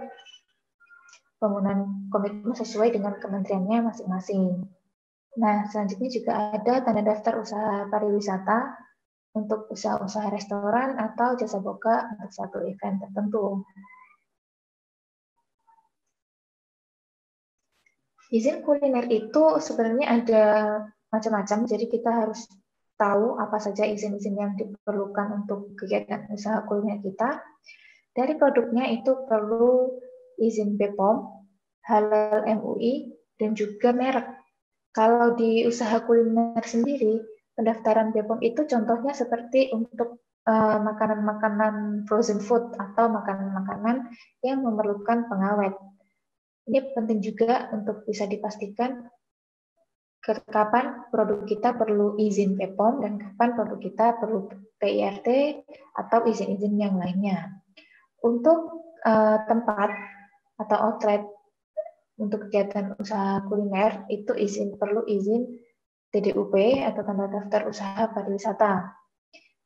Speaker 3: pemenuhan komitmen sesuai dengan kementeriannya masing-masing. Nah, selanjutnya juga ada tanda daftar usaha pariwisata untuk usaha-usaha restoran atau jasa boga untuk satu event tertentu. Izin kuliner itu sebenarnya ada macam-macam, jadi kita harus tahu apa saja izin-izin yang diperlukan untuk kegiatan usaha kuliner kita. Dari produknya itu perlu izin BPOM, halal MUI, dan juga merek. Kalau di usaha kuliner sendiri, pendaftaran BPOM itu contohnya seperti untuk makanan-makanan frozen food atau makanan-makanan yang memerlukan pengawet. Ini penting juga untuk bisa dipastikan kapan produk kita perlu izin BPOM dan kapan produk kita perlu PIRT atau izin-izin yang lainnya. Untuk tempat atau outlet untuk kegiatan usaha kuliner itu perlu izin TDUP atau tanda daftar usaha pariwisata.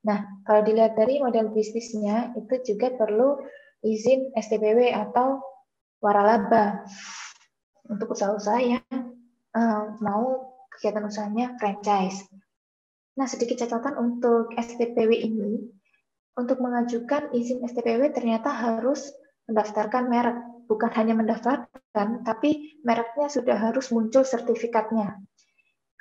Speaker 3: Nah, kalau dilihat dari model bisnisnya itu juga perlu izin STPW atau waralaba untuk usaha-usaha yang mau kegiatan usahanya franchise. Nah, sedikit catatan untuk STPW ini, untuk mengajukan izin STPW ternyata harus mendaftarkan merek. Bukan hanya mendaftarkan, tapi mereknya sudah harus muncul sertifikatnya.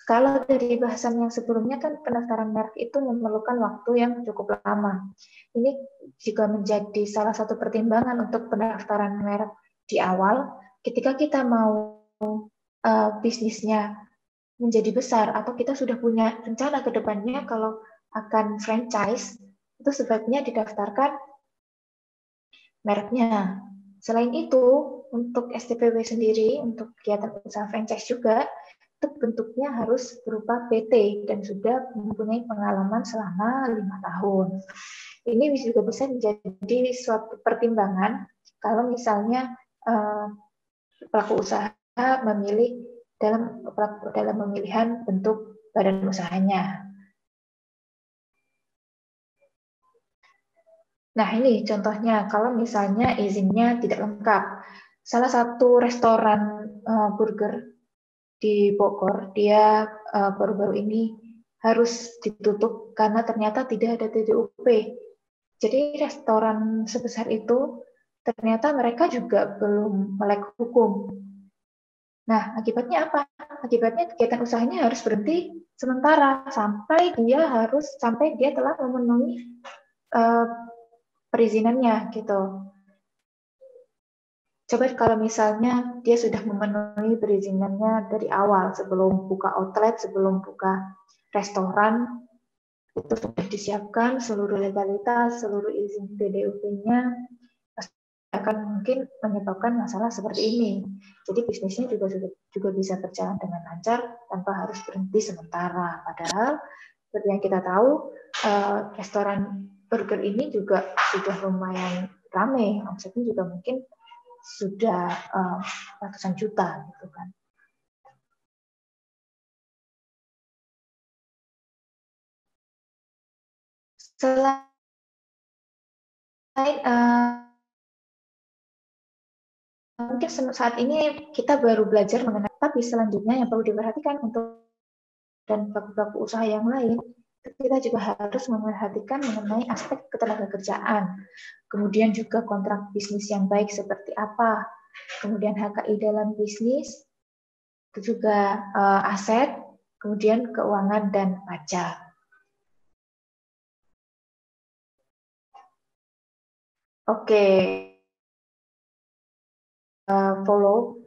Speaker 3: Kalau dari bahasan yang sebelumnya kan pendaftaran merek itu memerlukan waktu yang cukup lama. Ini juga menjadi salah satu pertimbangan untuk pendaftaran merek di awal. Ketika kita mau bisnisnya menjadi besar atau kita sudah punya rencana ke depannya kalau akan franchise, itu sebaiknya didaftarkan mereknya. Selain itu, untuk STPW sendiri, untuk kegiatan usaha franchise juga, itu bentuknya harus berupa PT dan sudah mempunyai pengalaman selama 5 tahun. Ini juga bisa menjadi suatu pertimbangan kalau misalnya pelaku usaha memilih dalam pemilihan bentuk badan usahanya. Nah, ini contohnya kalau misalnya izinnya tidak lengkap. Salah satu restoran burger di Bogor, dia baru-baru ini harus ditutup karena ternyata tidak ada TDUP. Jadi restoran sebesar itu ternyata mereka juga belum melek hukum. Nah, akibatnya apa? Akibatnya kegiatan usahanya harus berhenti sementara sampai dia telah memenuhi perizinannya gitu. Coba kalau misalnya dia sudah memenuhi perizinannya dari awal sebelum buka outlet, sebelum buka restoran, itu sudah disiapkan seluruh legalitas, seluruh izin TDUP-nya, akan mungkin menyebabkan masalah seperti ini. Jadi bisnisnya juga bisa berjalan dengan lancar tanpa harus berhenti sementara. Padahal seperti yang kita tahu, restoran burger ini juga sudah lumayan ramai, omsetnya juga mungkin sudah ratusan juta gitu kan. Selain mungkin saat ini kita baru belajar mengenai, tapi selanjutnya yang perlu diperhatikan untuk dan pelaku usaha yang lain, kita juga harus memperhatikan mengenai aspek ketenagakerjaan, kemudian juga kontrak bisnis yang baik seperti apa, kemudian HKI dalam bisnis, itu juga aset, kemudian keuangan dan pajak. Oke, follow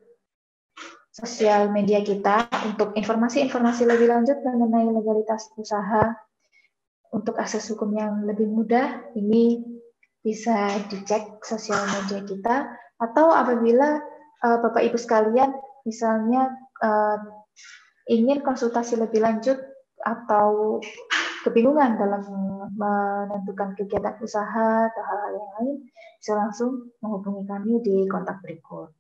Speaker 3: sosial media kita untuk informasi-informasi lebih lanjut mengenai legalitas usaha. Untuk akses hukum yang lebih mudah, ini bisa dicek sosial media kita, atau apabila Bapak Ibu sekalian misalnya ingin konsultasi lebih lanjut atau kebingungan dalam menentukan kegiatan usaha atau hal-hal yang lain, bisa langsung menghubungi kami di kontak berikut.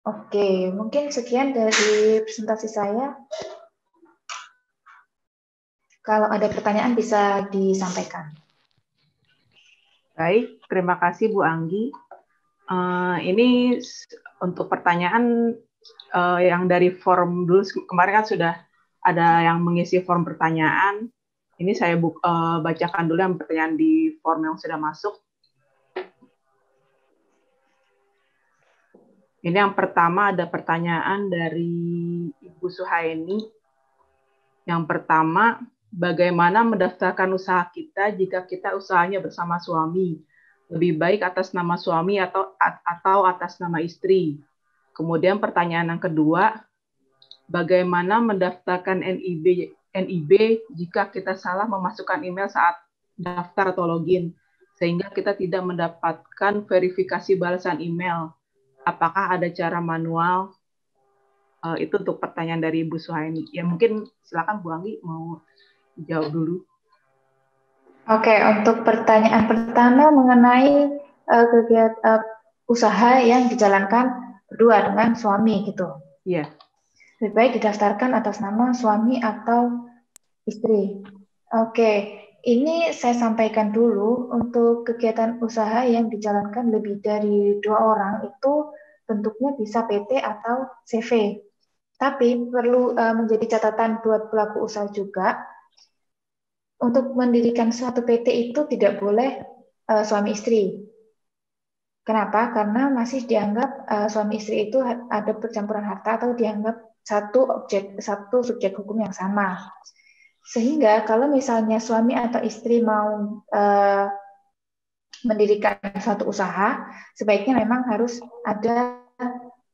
Speaker 3: Oke, mungkin sekian dari presentasi saya. Kalau ada pertanyaan bisa disampaikan.
Speaker 1: Baik, terima kasih Bu Anggi. Ini untuk pertanyaan yang dari form dulu, kemarin kan sudah ada yang mengisi form pertanyaan. Ini saya bacakan dulu yang pertanyaan di form yang sudah masuk. Ini yang pertama ada pertanyaan dari Ibu Suhaini. Yang pertama, bagaimana mendaftarkan usaha kita jika kita usahanya bersama suami? Lebih baik atas nama suami atau atas nama istri? Kemudian pertanyaan yang kedua, bagaimana mendaftarkan NIB jika kita salah memasukkan email saat daftar atau login, sehingga kita tidak mendapatkan verifikasi balasan email? Apakah ada cara manual? Itu untuk pertanyaan dari Ibu Suhaini. Ya mungkin silakan Bu Anggi mau jawab dulu.
Speaker 3: Oke, untuk pertanyaan pertama mengenai kegiatan usaha yang dijalankan berdua dengan suami gitu.
Speaker 1: Iya.
Speaker 3: Lebih baik didaftarkan atas nama suami atau istri. Oke, ini saya sampaikan dulu untuk kegiatan usaha yang dijalankan lebih dari 2 orang itu bentuknya bisa PT atau CV. Tapi perlu menjadi catatan buat pelaku usaha juga, untuk mendirikan suatu PT itu tidak boleh suami istri. Kenapa? Karena masih dianggap suami istri itu ada percampuran harta atau dianggap satu subjek hukum yang sama. Sehingga kalau misalnya suami atau istri mau mendirikan suatu usaha, sebaiknya memang harus ada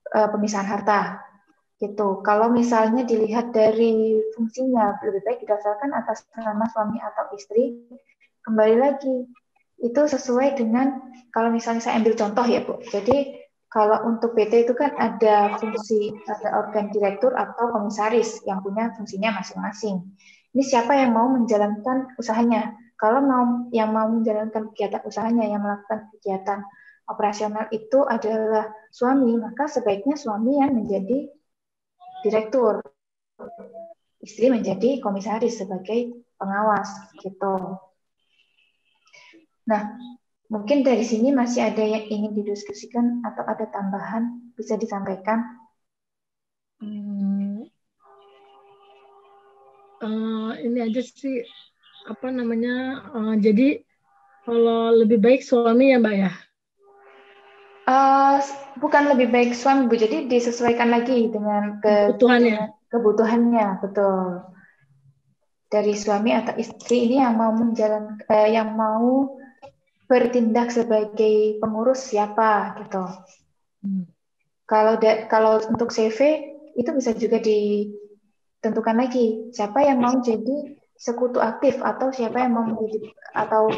Speaker 3: pemisahan harta. Gitu. Kalau misalnya dilihat dari fungsinya, lebih baik didasarkan atas nama suami atau istri. Kembali lagi, itu sesuai dengan, kalau misalnya saya ambil contoh ya Bu. Jadi kalau untuk PT itu kan ada fungsi, ada organ direktur atau komisaris yang punya fungsinya masing-masing. Ini siapa yang mau menjalankan usahanya? Kalau yang mau menjalankan kegiatan usahanya, yang melakukan kegiatan operasional itu adalah suami, maka sebaiknya suami yang menjadi direktur, istri menjadi komisaris sebagai pengawas gitu. Nah, mungkin dari sini masih ada yang ingin didiskusikan atau ada tambahan bisa disampaikan.
Speaker 4: Ini aja sih apa namanya. Jadi kalau lebih baik suami ya Mbak ya.
Speaker 3: Bukan lebih baik suami Bu, jadi disesuaikan lagi dengan kebutuhannya, betul. Dari suami atau istri ini yang mau yang mau bertindak sebagai pengurus siapa gitu. Kalau untuk CV itu bisa juga ditentukan lagi siapa yang mau jadi sekutu aktif atau siapa yang mau menjadi atau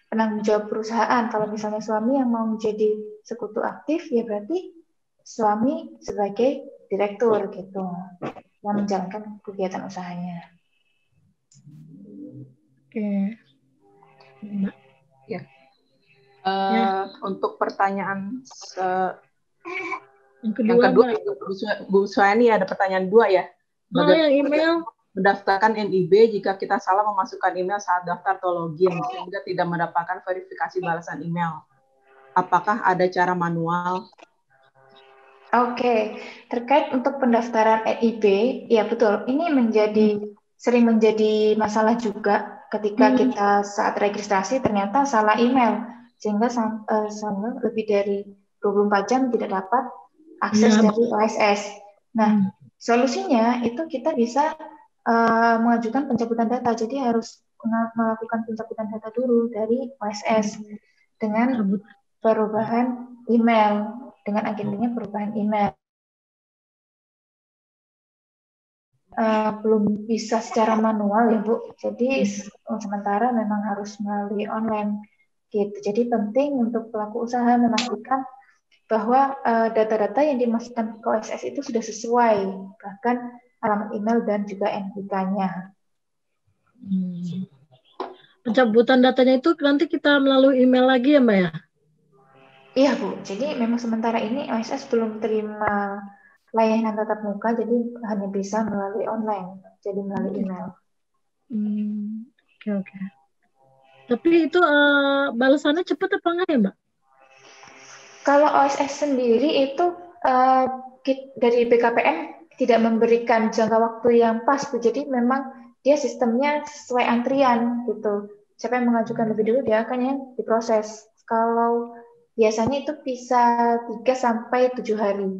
Speaker 3: penanggung jawab perusahaan. Kalau misalnya suami yang mau menjadi sekutu aktif, ya berarti suami sebagai direktur gitu, yang menjalankan kegiatan usahanya.
Speaker 4: Oke.
Speaker 1: Ya. Untuk pertanyaan
Speaker 4: yang kedua
Speaker 1: Bu Suhani ada pertanyaan 2 ya.
Speaker 4: Yang email.
Speaker 1: Mendaftarkan NIB jika kita salah memasukkan email saat daftar atau login sehingga tidak mendapatkan verifikasi balasan email. Apakah ada cara manual?
Speaker 3: Oke, terkait untuk pendaftaran NIB, ya betul. Ini sering menjadi masalah juga ketika kita saat registrasi ternyata salah email sehingga lebih dari 24 jam tidak dapat akses dari OSS. Nah, solusinya itu kita bisa mengajukan pencabutan data. Jadi harus melakukan pencabutan data dulu dari OSS dengan perubahan email, dengan agendanya perubahan email. Belum bisa secara manual ya Bu. Jadi sementara memang harus melalui online gitu. Jadi penting untuk pelaku usaha memastikan bahwa data-data yang dimasukkan ke OSS itu sudah sesuai, bahkan alamat email dan juga NIK-nya.
Speaker 4: Pencabutan datanya itu nanti kita melalui email lagi ya Mbak ya?
Speaker 3: Iya Bu, jadi memang sementara ini OSS belum terima layanan tatap muka, jadi hanya bisa melalui online, jadi melalui email.
Speaker 4: Oke. Tapi itu balasannya cepat apa enggak ya Mbak?
Speaker 3: Kalau OSS sendiri itu dari BKPM tidak memberikan jangka waktu yang pas, jadi memang dia sistemnya sesuai antrian gitu. Siapa yang mengajukan lebih dulu dia akan yang diproses. Kalau biasanya itu bisa 3-7 hari.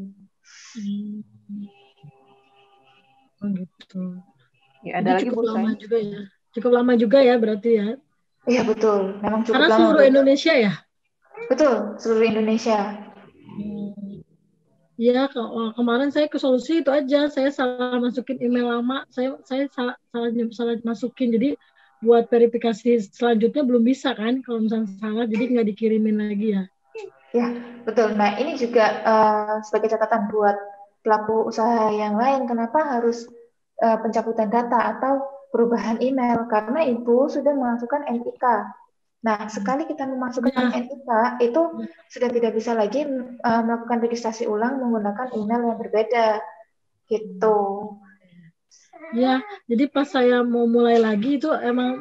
Speaker 4: Gitu.
Speaker 1: Ya, ada lagi
Speaker 4: cukup
Speaker 1: Bu
Speaker 4: lama juga ya. Cukup lama juga ya berarti ya.
Speaker 3: Iya betul, memang cukup
Speaker 4: lama. Karena seluruh Indonesia ya?
Speaker 3: Betul, seluruh Indonesia.
Speaker 4: Iya, kemarin saya ke Solusi itu aja, saya salah masukin email lama, saya salah masukin, jadi buat verifikasi selanjutnya belum bisa kan, kalau misalnya salah, jadi nggak dikirimin lagi ya.
Speaker 3: Ya, betul. Nah, ini juga sebagai catatan buat pelaku usaha yang lain, kenapa harus pencabutan data atau perubahan email karena Ibu sudah memasukkan NIK. Nah, sekali kita memasukkan NIK, itu sudah tidak bisa lagi melakukan registrasi ulang menggunakan email yang berbeda. Gitu.
Speaker 4: Ya, jadi pas saya mau mulai lagi itu emang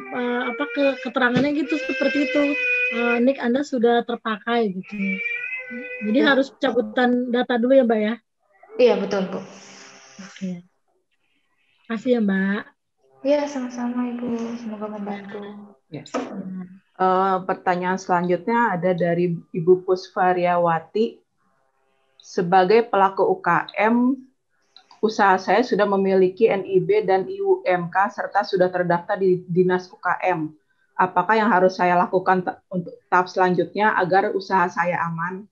Speaker 4: keterangannya gitu seperti itu. Nick Anda sudah terpakai gitu. Jadi harus cabutan data dulu ya, Mbak ya?
Speaker 3: Iya, betul, Bu.
Speaker 4: Oke. Kasih ya, Mbak.
Speaker 3: Iya, sama-sama Ibu. Semoga membantu.
Speaker 1: Ya. Pertanyaan selanjutnya ada dari Ibu Pusvaryawati. Sebagai pelaku UKM, usaha saya sudah memiliki NIB dan IUMK serta sudah terdaftar di Dinas UKM. Apakah yang harus saya lakukan untuk tahap selanjutnya agar usaha saya aman?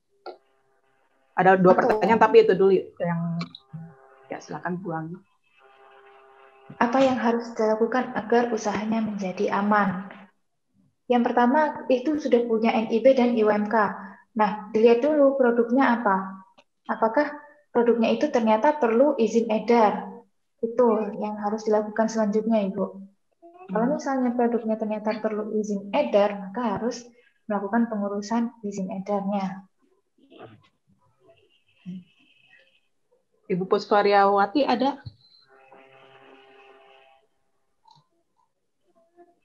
Speaker 1: Ada 2 pertanyaan, tapi itu dulu yang ya silakan Bu Anggi.
Speaker 3: Apa yang harus dilakukan agar usahanya menjadi aman? Yang pertama itu sudah punya NIB dan IUMK. Nah, dilihat dulu produknya apa. Apakah produknya itu ternyata perlu izin edar? Itu yang harus dilakukan selanjutnya, Ibu. Kalau misalnya produknya ternyata perlu izin edar, maka harus melakukan pengurusan izin edarnya.
Speaker 1: Ibu Pusvaryawati ada?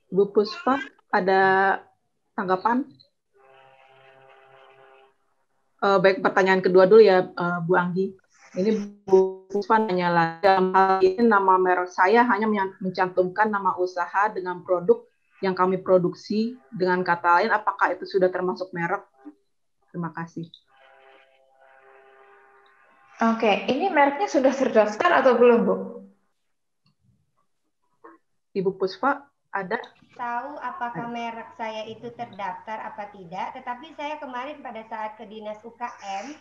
Speaker 1: Ibu Puspa, ada tanggapan? Baik, pertanyaan kedua dulu ya, Bu Anggi. Ini Bu Puspa nanya lagi, dalam hal ini nama merek saya hanya mencantumkan nama usaha dengan produk yang kami produksi. Dengan kata lain, apakah itu sudah termasuk merek? Terima kasih.
Speaker 3: Oke, ini mereknya sudah terdaftar atau belum, Bu?
Speaker 1: Ibu Puspa, ada?
Speaker 5: Tahu apakah merek saya itu terdaftar apa tidak, tetapi saya kemarin pada saat ke Dinas UKM,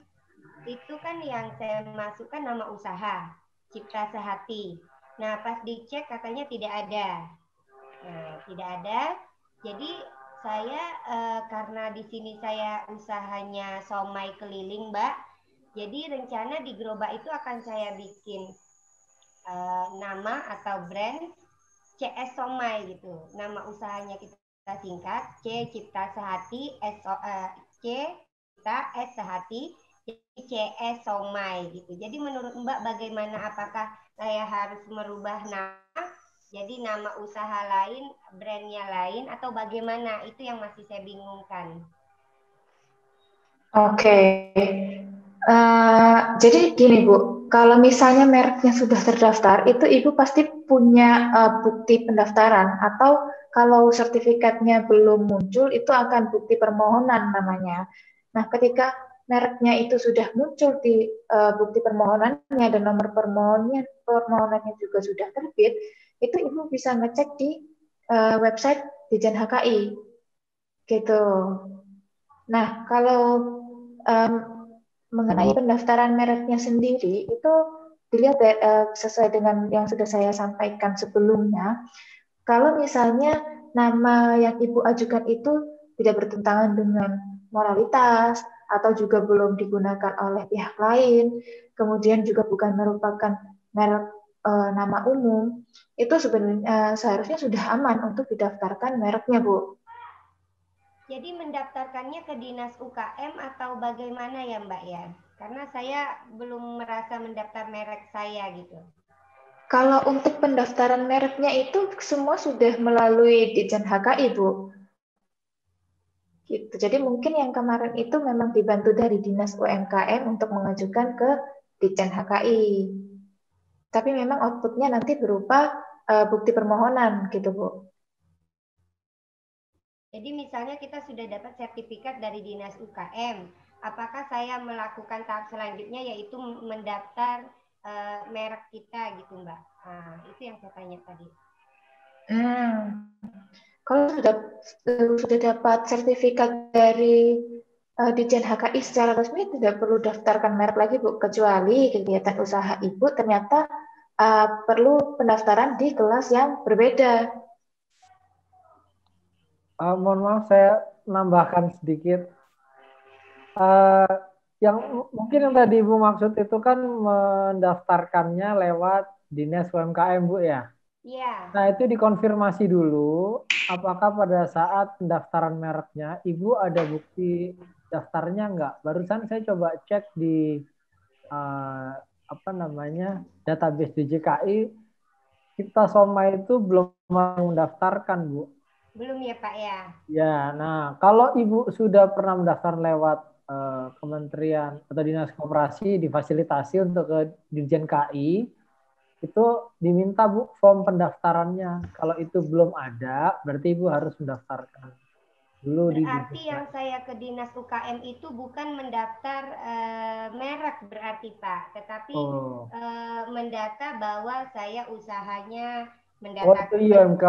Speaker 5: itu kan yang saya masukkan nama usaha, Cipta Sehati. Nah, pas dicek katanya tidak ada. Nah, tidak ada. Jadi saya karena di sini saya usahanya somai keliling, Mbak. Jadi rencana di gerobak itu akan saya bikin nama atau brand CS Somai gitu. Nama usahanya kita singkat C Cipta Sehati C Cipta S Sehati CS Somai gitu. Jadi menurut Mbak bagaimana, apakah saya harus merubah nama jadi nama usaha lain, brandnya lain, atau bagaimana? Itu yang masih saya bingungkan.
Speaker 3: Oke. Jadi gini Bu, kalau misalnya mereknya sudah terdaftar, itu Ibu pasti punya bukti pendaftaran, atau kalau sertifikatnya belum muncul, itu akan bukti permohonan namanya. Nah, ketika mereknya itu sudah muncul di bukti permohonannya dan nomor permohonannya juga sudah terbit, itu Ibu bisa ngecek di website Dijen HKI, gitu. Nah, kalau mengenai pendaftaran mereknya sendiri, itu dilihat sesuai dengan yang sudah saya sampaikan sebelumnya. Kalau misalnya nama yang Ibu ajukan itu tidak bertentangan dengan moralitas, atau juga belum digunakan oleh pihak lain, kemudian juga bukan merupakan merek nama umum, itu sebenarnya seharusnya sudah aman untuk didaftarkan mereknya, Bu.
Speaker 5: Jadi mendaftarkannya ke Dinas UKM atau bagaimana ya Mbak ya? Karena saya belum merasa mendaftar merek saya gitu.
Speaker 3: Kalau untuk pendaftaran mereknya itu semua sudah melalui Dijen HKI, Bu. Gitu. Jadi mungkin yang kemarin itu memang dibantu dari Dinas UMKM untuk mengajukan ke Dijen HKI. Tapi memang outputnya nanti berupa bukti permohonan gitu, Bu.
Speaker 5: Jadi misalnya kita sudah dapat sertifikat dari Dinas UKM, apakah saya melakukan tahap selanjutnya yaitu mendaftar merek kita gitu Mbak? Nah, itu yang saya tanya tadi.
Speaker 3: Kalau sudah dapat sertifikat dari Dijen HKI secara resmi, tidak perlu daftarkan merek lagi, Bu, kecuali kegiatan usaha Ibu ternyata perlu pendaftaran di kelas yang berbeda.
Speaker 2: Mohon maaf, saya nambahkan sedikit. Yang mungkin yang tadi Ibu maksud itu kan mendaftarkannya lewat Dinas UMKM, Bu ya?
Speaker 5: Iya.
Speaker 2: Nah, itu dikonfirmasi dulu apakah pada saat pendaftaran mereknya Ibu ada bukti daftarnya enggak? Barusan saya coba cek di database DJKI, Cipta Soma itu belum mendaftarkan, Bu.
Speaker 5: Belum ya, Pak ya?
Speaker 2: Ya, nah kalau Ibu sudah pernah mendaftar lewat Kementerian atau Dinas Koperasi difasilitasi untuk ke Dirjen KI, itu diminta Bu form pendaftarannya. Kalau itu belum ada, berarti Ibu harus mendaftarkan dulu di
Speaker 5: Berarti
Speaker 2: Dirjen
Speaker 5: yang
Speaker 2: KI.
Speaker 5: saya ke Dinas UKM itu bukan mendaftar merek berarti Pak, tetapi mendata bahwa saya usahanya
Speaker 2: Oh,
Speaker 5: mendata.
Speaker 2: itu IUMK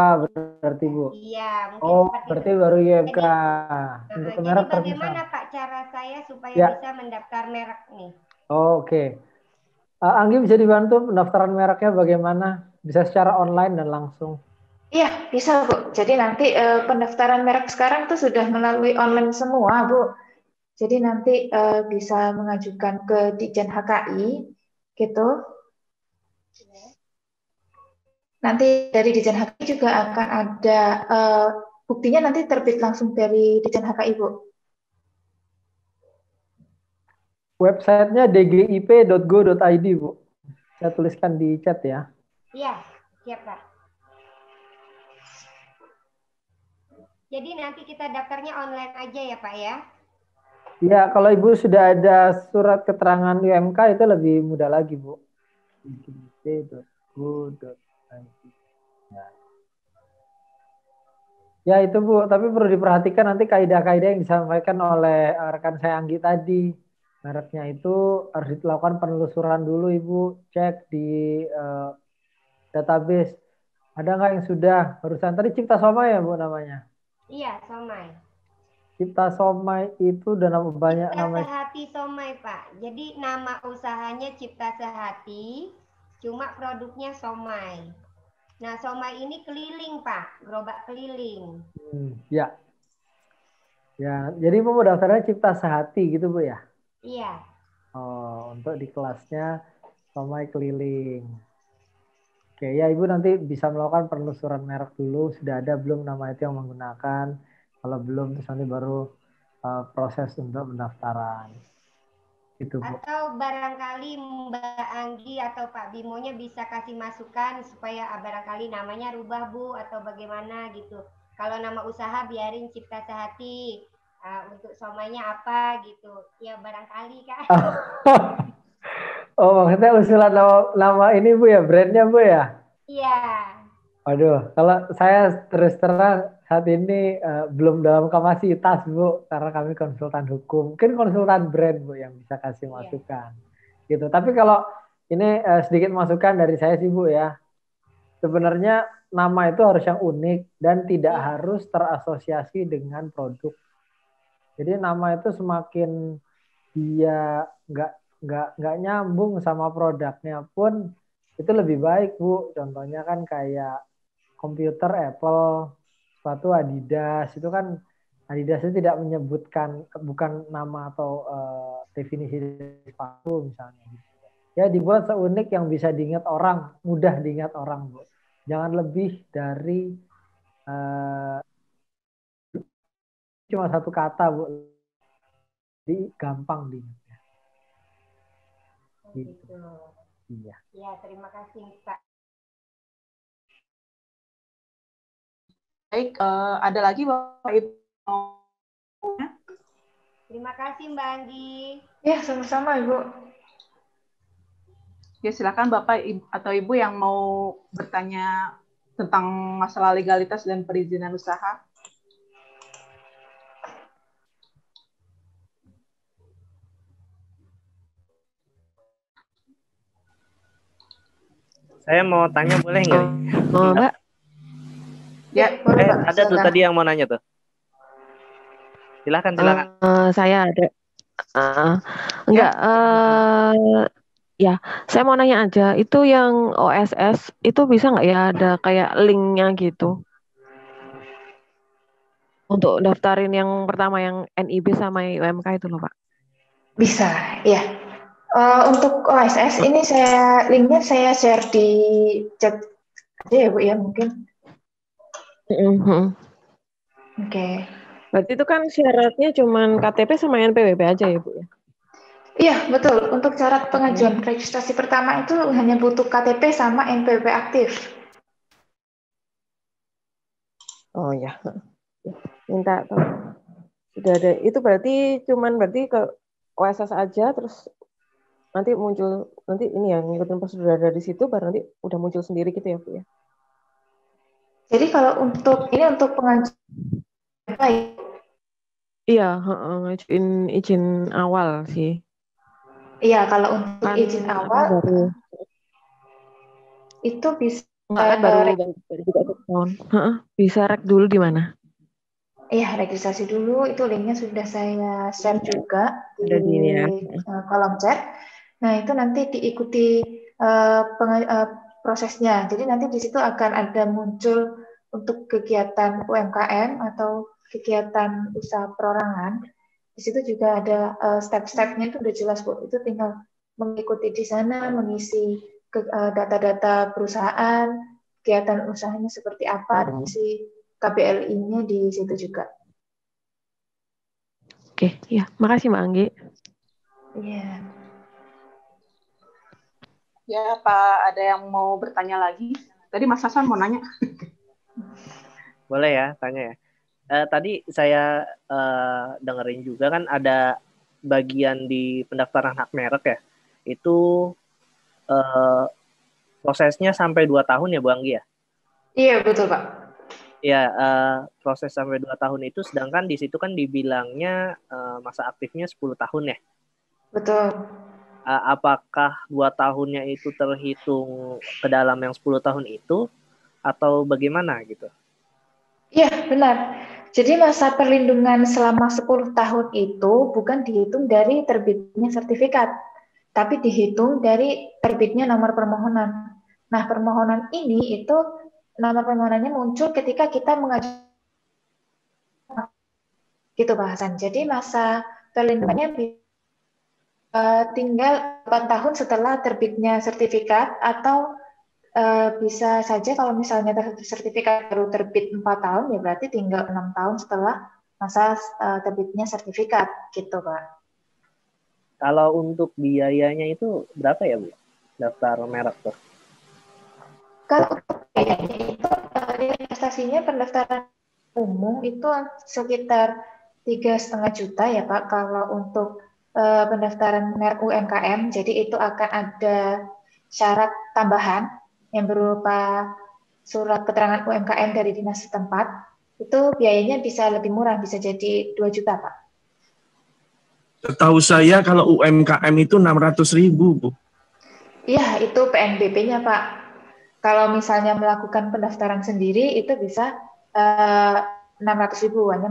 Speaker 2: berarti Bu.
Speaker 5: Iya, mungkin
Speaker 2: Oh,
Speaker 5: seperti
Speaker 2: berarti
Speaker 5: itu.
Speaker 2: baru IUMK.
Speaker 5: Jadi,
Speaker 2: Untuk
Speaker 5: jadi
Speaker 2: merek
Speaker 5: bagaimana
Speaker 2: terpisah.
Speaker 5: Pak cara saya supaya
Speaker 2: Ya.
Speaker 5: bisa mendaftar merek nih?
Speaker 2: Oke. Anggi bisa dibantu pendaftaran mereknya bagaimana? Bisa secara online dan langsung.
Speaker 3: Iya, bisa Bu. Jadi nanti pendaftaran merek sekarang tuh sudah melalui online semua Bu. Jadi nanti bisa mengajukan ke Ditjen HKI gitu. Nanti dari Ditjen HKI juga akan ada buktinya, nanti terbit langsung dari Ditjen HKI Bu.
Speaker 2: Websitenya dgip.go.id Bu. Saya tuliskan di chat ya.
Speaker 5: Iya, siap Pak. Jadi nanti kita daftarnya online aja ya Pak ya?
Speaker 2: Ya, kalau Ibu sudah ada surat keterangan UMK itu lebih mudah lagi Bu. dgip.go.id. Ya itu Bu, tapi perlu diperhatikan nanti kaidah-kaidah yang disampaikan oleh rekan saya Anggi tadi. Mereknya itu harus dilakukan penelusuran dulu Ibu, cek di database. Ada nggak yang sudah? Barusan tadi Cipta Somai ya Bu namanya?
Speaker 5: Iya, Somai.
Speaker 2: Cipta Somai itu udah banyak
Speaker 5: Cipta
Speaker 2: namanya.
Speaker 5: Sehati Somai Pak. Jadi nama usahanya Cipta Sehati, cuma produknya somai. Nah, somai ini keliling, Pak. Gerobak keliling.
Speaker 2: Ya. Ya, jadi mau daftarnya Cipta Sehati gitu Bu ya?
Speaker 5: Iya.
Speaker 2: Oh, untuk di kelasnya somai keliling. Oke, ya Ibu nanti bisa melakukan penelusuran merek dulu. Sudah ada belum nama itu yang menggunakan? Kalau belum, terus nanti baru proses untuk pendaftaran. Gitu, Bu.
Speaker 5: Atau barangkali Mbak Anggi atau Pak Bimonya bisa kasih masukan supaya barangkali namanya rubah Bu atau bagaimana gitu. Kalau nama usaha biarin Cipta Sehati, untuk somainya apa gitu. Ya barangkali Kak.
Speaker 2: Oh, maksudnya usulan nama ini Bu ya, brandnya Bu ya?
Speaker 5: Iya.
Speaker 2: Waduh, kalau saya terus terang saat ini belum dalam kapasitas Bu, karena kami konsultan hukum. Mungkin konsultan brand Bu yang bisa kasih masukan. Gitu. Tapi kalau ini sedikit masukan dari saya sih Bu ya. Sebenarnya nama itu harus yang unik dan tidak harus terasosiasi dengan produk. Jadi nama itu semakin dia nggak nyambung sama produknya pun itu lebih baik Bu. Contohnya kan kayak komputer Apple, sepatu Adidas, itu kan Adidas itu tidak menyebutkan bukan nama atau definisi sepatu misalnya. Ya dibuat seunik yang bisa diingat orang, mudah diingat orang Bu. Jangan lebih dari cuma satu kata Bu, jadi gampang diingatnya. Gitu. Iya.
Speaker 5: Ya, terima kasih Pak.
Speaker 1: Baik, ada lagi Bapak Ibu?
Speaker 5: Terima kasih Mbak Anggi.
Speaker 3: Ya, sama-sama Ibu.
Speaker 1: Ya, silakan Bapak atau Ibu yang mau bertanya tentang masalah legalitas dan perizinan usaha.
Speaker 6: Saya mau tanya boleh nggak?
Speaker 7: Mbak?
Speaker 1: Ya,
Speaker 6: ada tuh tadi yang mau nanya tuh. Silakan.
Speaker 7: Saya ada. Enggak. Ya, saya mau nanya aja. Itu yang OSS itu bisa nggak ya ada kayak linknya gitu? Untuk daftarin yang pertama yang NIB sama UMK itu loh Pak.
Speaker 3: Bisa, ya. Untuk OSS ini linknya saya share di chat aja ya Bu ya mungkin. Oke.
Speaker 7: Berarti itu kan syaratnya cuma KTP sama NPWP aja ya Bu ya?
Speaker 3: Iya betul. Untuk syarat pengajuan registrasi pertama itu hanya butuh KTP sama NPWP aktif.
Speaker 7: Oh ya, minta tahu. Sudah ada. Itu berarti ke OSS aja, terus nanti muncul ini ya ngikutin prosedur dari situ, baru nanti udah muncul sendiri gitu ya Bu ya?
Speaker 3: Jadi kalau untuk pengajuan apa ya?
Speaker 7: Iya, ngajuin izin awal sih.
Speaker 3: Iya, kalau untuk
Speaker 7: Kan
Speaker 3: izin awal
Speaker 7: baru
Speaker 3: itu bisa
Speaker 7: baru juga tahun. Bisa rek dulu di mana?
Speaker 3: Iya, registrasi dulu. Itu linknya sudah saya share juga
Speaker 7: Ada di ini ya.
Speaker 3: kolom chat. Nah, itu nanti diikuti prosesnya. Jadi nanti di situ akan ada muncul untuk kegiatan UMKM atau kegiatan usaha perorangan. Di situ juga ada step-stepnya itu udah jelas Bu. Itu tinggal mengikuti di sana, mengisi data-data perusahaan, kegiatan usahanya seperti apa, isi KBLI-nya di situ juga.
Speaker 7: Oke, ya, makasih Mbak Anggi.
Speaker 3: Iya.
Speaker 1: Ya, Pak, ada yang mau bertanya lagi? Tadi Mas Hasan mau nanya.
Speaker 6: Boleh ya, tanya ya. Tadi saya dengerin juga kan ada bagian di pendaftaran hak merek ya. Itu prosesnya sampai 2 tahun ya Bu Anggi ya?
Speaker 3: Iya, betul Pak.
Speaker 6: Ya, proses sampai 2 tahun itu, sedangkan di situ kan dibilangnya masa aktifnya 10 tahun ya?
Speaker 3: Betul.
Speaker 6: Apakah 2 tahunnya itu terhitung ke dalam yang 10 tahun itu, atau bagaimana gitu?
Speaker 3: Iya, benar. Jadi masa perlindungan selama 10 tahun itu bukan dihitung dari terbitnya sertifikat, tapi dihitung dari terbitnya nomor permohonan. Nah, permohonan ini itu nomor permohonannya muncul ketika kita mengajukan gitu Pak Hasan. Jadi masa perlindungannya tinggal 8 tahun setelah terbitnya sertifikat, atau bisa saja kalau misalnya sertifikat baru terbit 4 tahun, ya berarti tinggal 6 tahun setelah masa terbitnya sertifikat, gitu Pak.
Speaker 6: Kalau untuk biayanya itu berapa ya Bu? Daftar merek tuh.
Speaker 3: Kalau untuk biayanya itu investasinya pendaftaran umum itu sekitar 3,5 juta ya Pak. Kalau untuk pendaftaran merek UMKM, jadi itu akan ada syarat tambahan yang berupa surat keterangan UMKM dari dinas setempat. Itu biayanya bisa lebih murah, bisa jadi 2 juta Pak.
Speaker 8: Setahu saya kalau UMKM itu 600.000 Bu.
Speaker 3: Iya, itu PNBP-nya Pak. Kalau misalnya melakukan pendaftaran sendiri itu bisa 600.000 hanya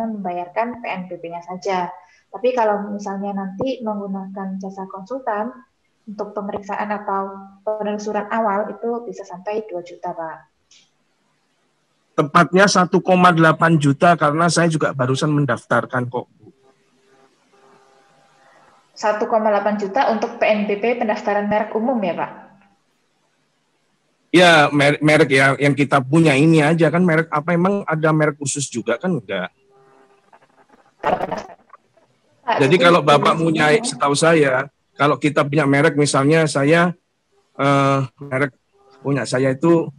Speaker 3: membayarkan PNBP-nya saja. Tapi kalau misalnya nanti menggunakan jasa konsultan untuk pemeriksaan atau penelusuran awal itu bisa sampai 2 juta Pak.
Speaker 8: Tepatnya 1,8 juta karena saya juga barusan mendaftarkan kok.
Speaker 3: 1,8 juta untuk PNBP pendaftaran merek umum ya Pak?
Speaker 8: Ya, merek ya yang kita punya ini aja kan, merek apa, emang ada merek khusus juga kan? Enggak. Jadi kalau Bapak punya, setahu saya, kalau kita punya merek, misalnya saya merek punya saya itu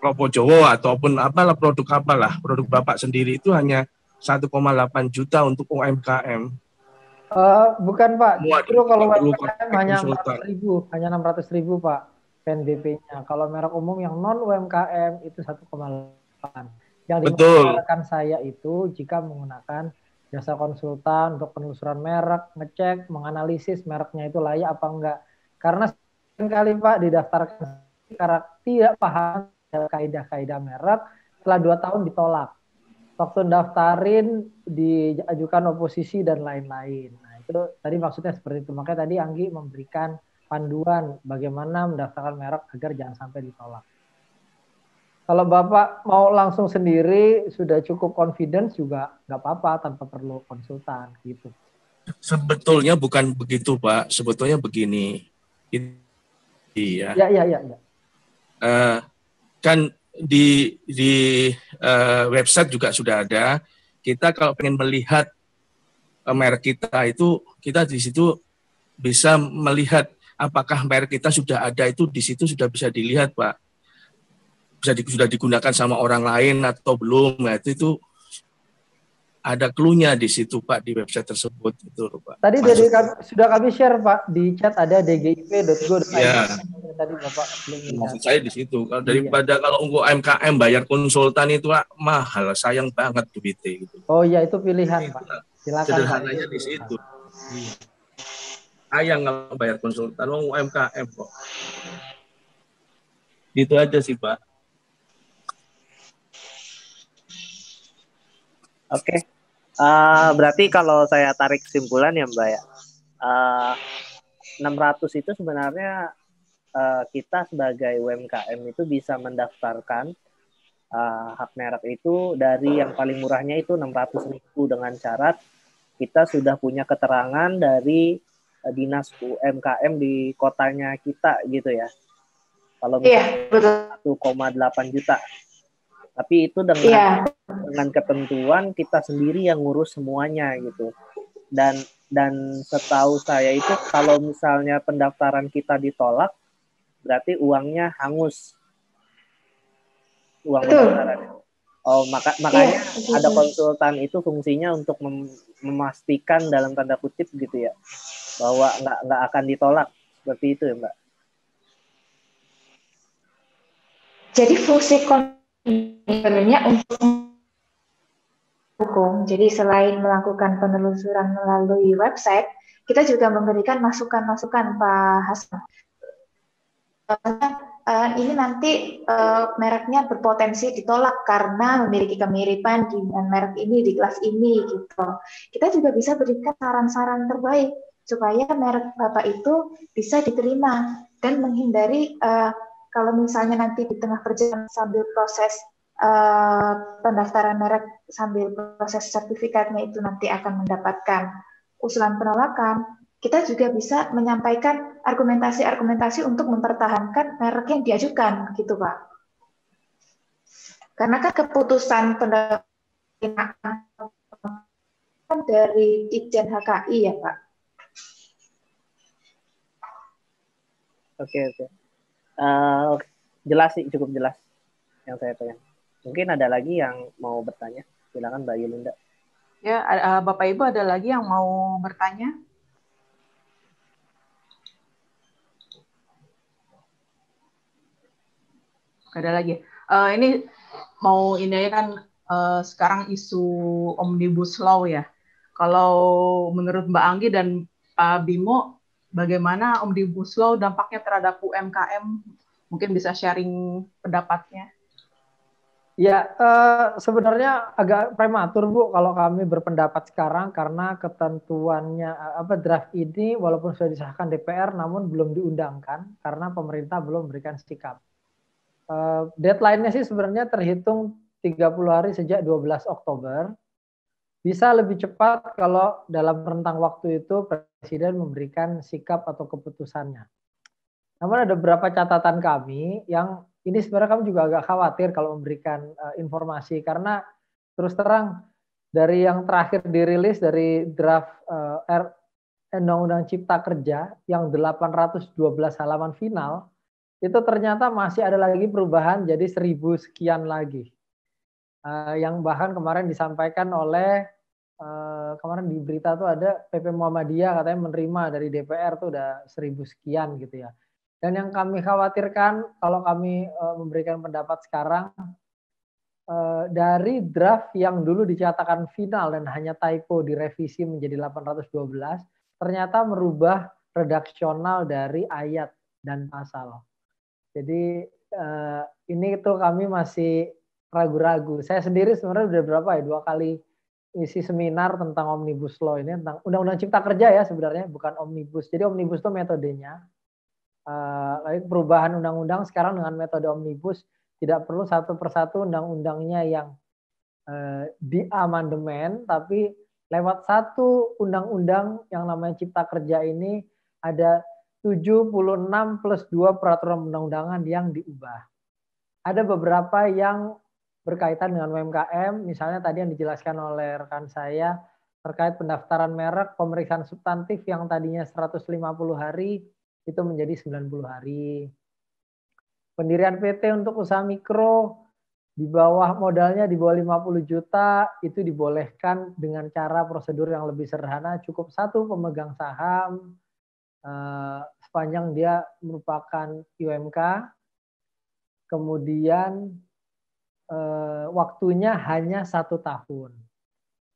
Speaker 8: Klopo Jowo ataupun apalah, produk Bapak sendiri itu hanya 1,8 juta untuk UMKM.
Speaker 2: Bukan Pak, justru kalau UMKM hanya
Speaker 8: 400.000,
Speaker 2: hanya 600.000 Pak PNBP-nya. Kalau merek umum yang non UMKM itu 1,8. Yang dimaksudkan saya itu jika menggunakan jasa konsultan untuk penelusuran merek, ngecek, menganalisis mereknya itu layak apa enggak. Karena seringkali Pak didaftarkan karena tidak paham kaidah-kaidah merek, setelah 2 tahun ditolak. Waktu daftarin diajukan oposisi dan lain-lain. Nah, itu tadi maksudnya seperti itu. Makanya tadi Anggi memberikan panduan bagaimana mendaftarkan merek agar jangan sampai ditolak. Kalau Bapak mau langsung sendiri sudah cukup confidence juga nggak apa-apa tanpa perlu konsultan gitu.
Speaker 8: Sebetulnya bukan begitu Pak, sebetulnya begini. Iya.
Speaker 2: Ya.
Speaker 8: kan di website juga sudah ada. Kita kalau pengen melihat merek kita itu, kita di situ bisa melihat apakah merek kita sudah ada, itu di situ sudah bisa dilihat, Pak. Sudah digunakan sama orang lain atau belum. Nah, itu ada clue-nya di situ, Pak, di website tersebut itu, Pak.
Speaker 2: Tadi sudah kami share, Pak, di chat ada dgip.go.id.
Speaker 8: Ya.
Speaker 2: Tadi Bapak belum lihat.
Speaker 8: Maksud saya di situ. Daripada kalau untuk UMKM bayar konsultan itu mahal, sayang banget duitnya gitu.
Speaker 2: Oh iya, itu pilihan, Pak. Silakan.
Speaker 8: Sederhananya di situ. Sayang kalau bayar konsultan UMKM kok. Gitu aja sih, Pak.
Speaker 6: Oke. Berarti kalau saya tarik kesimpulan ya, Mbak ya. 600 itu sebenarnya kita sebagai UMKM itu bisa mendaftarkan hak merek itu dari yang paling murahnya itu 600.000 dengan syarat kita sudah punya keterangan dari dinas UMKM di kotanya kita gitu ya. Kalau misalnya 1,8 juta. Tapi itu dengan ketentuan kita sendiri yang ngurus semuanya gitu. Dan setahu saya itu kalau misalnya pendaftaran kita ditolak, berarti uangnya hangus. Uang pendaftaran. Oh, makanya ada konsultan itu fungsinya untuk memastikan dalam tanda kutip gitu ya, bahwa nggak akan ditolak, seperti itu ya, Mbak.
Speaker 3: Jadi fungsi sebenarnya untuk hukum. Jadi selain melakukan penelusuran melalui website, kita juga memberikan masukan-masukan, Pak Hasan. Ini nanti mereknya berpotensi ditolak karena memiliki kemiripan dengan merek ini di kelas ini gitu. Kita juga bisa berikan saran-saran terbaik supaya merek Bapak itu bisa diterima dan menghindari kalau misalnya nanti di tengah perjalanan sambil proses pendaftaran merek, sambil proses sertifikatnya itu nanti akan mendapatkan usulan penolakan. Kita juga bisa menyampaikan argumentasi-argumentasi untuk mempertahankan merek yang diajukan, gitu Pak. Karena kan keputusan pendaftaran dari Ditjen HKI ya Pak.
Speaker 6: Oke. Jelas sih, cukup jelas yang saya tanya. Mungkin ada lagi yang mau bertanya. Silakan Mbak Yulinda.
Speaker 1: Ya, Bapak Ibu ada lagi yang mau bertanya? Ada lagi. Ini mau ini aja kan sekarang isu Omnibus Law ya. Kalau menurut Mbak Anggi dan Pak Bimo, bagaimana Omnibus Law dampaknya terhadap UMKM? Mungkin bisa sharing pendapatnya.
Speaker 2: Ya, sebenarnya agak prematur Bu kalau kami berpendapat sekarang karena ketentuannya draft ini walaupun sudah disahkan DPR namun belum diundangkan karena pemerintah belum memberikan sikap. Deadline-nya sih sebenarnya terhitung 30 hari sejak 12 Oktober. Bisa lebih cepat kalau dalam rentang waktu itu Presiden memberikan sikap atau keputusannya. Namun ada beberapa catatan kami yang ini sebenarnya kami juga agak khawatir kalau memberikan informasi karena terus terang dari yang terakhir dirilis dari draft Undang-Undang Cipta Kerja yang 812 halaman final itu ternyata masih ada lagi perubahan jadi 1000 sekian lagi. Yang bahkan kemarin disampaikan oleh kemarin di berita tuh ada PP Muhammadiyah katanya menerima dari DPR tuh udah 1000 sekian gitu ya. Dan yang kami khawatirkan kalau kami memberikan pendapat sekarang dari draft yang dulu dinyatakan final dan hanya typo direvisi menjadi 812 ternyata merubah redaksional dari ayat dan pasal. Jadi ini tuh kami masih ragu-ragu. Saya sendiri sebenarnya udah berapa ya 2 kali isi seminar tentang Omnibus Law ini tentang Undang-Undang Cipta Kerja ya sebenarnya bukan Omnibus. Jadi Omnibus itu metodenya. Perubahan undang-undang sekarang dengan metode Omnibus tidak perlu satu persatu undang-undangnya yang diamandemen, tapi lewat satu undang-undang yang namanya Cipta Kerja ini ada 76 plus 2 peraturan undang-undangan yang diubah. Ada beberapa yang berkaitan dengan UMKM, misalnya tadi yang dijelaskan oleh rekan saya terkait pendaftaran merek, pemeriksaan substantif yang tadinya 150 hari itu menjadi 90 hari. Pendirian PT untuk usaha mikro di bawah modalnya di bawah 50 juta itu dibolehkan dengan cara prosedur yang lebih sederhana, cukup satu pemegang saham sepanjang dia merupakan UMK, kemudian waktunya hanya 1 tahun.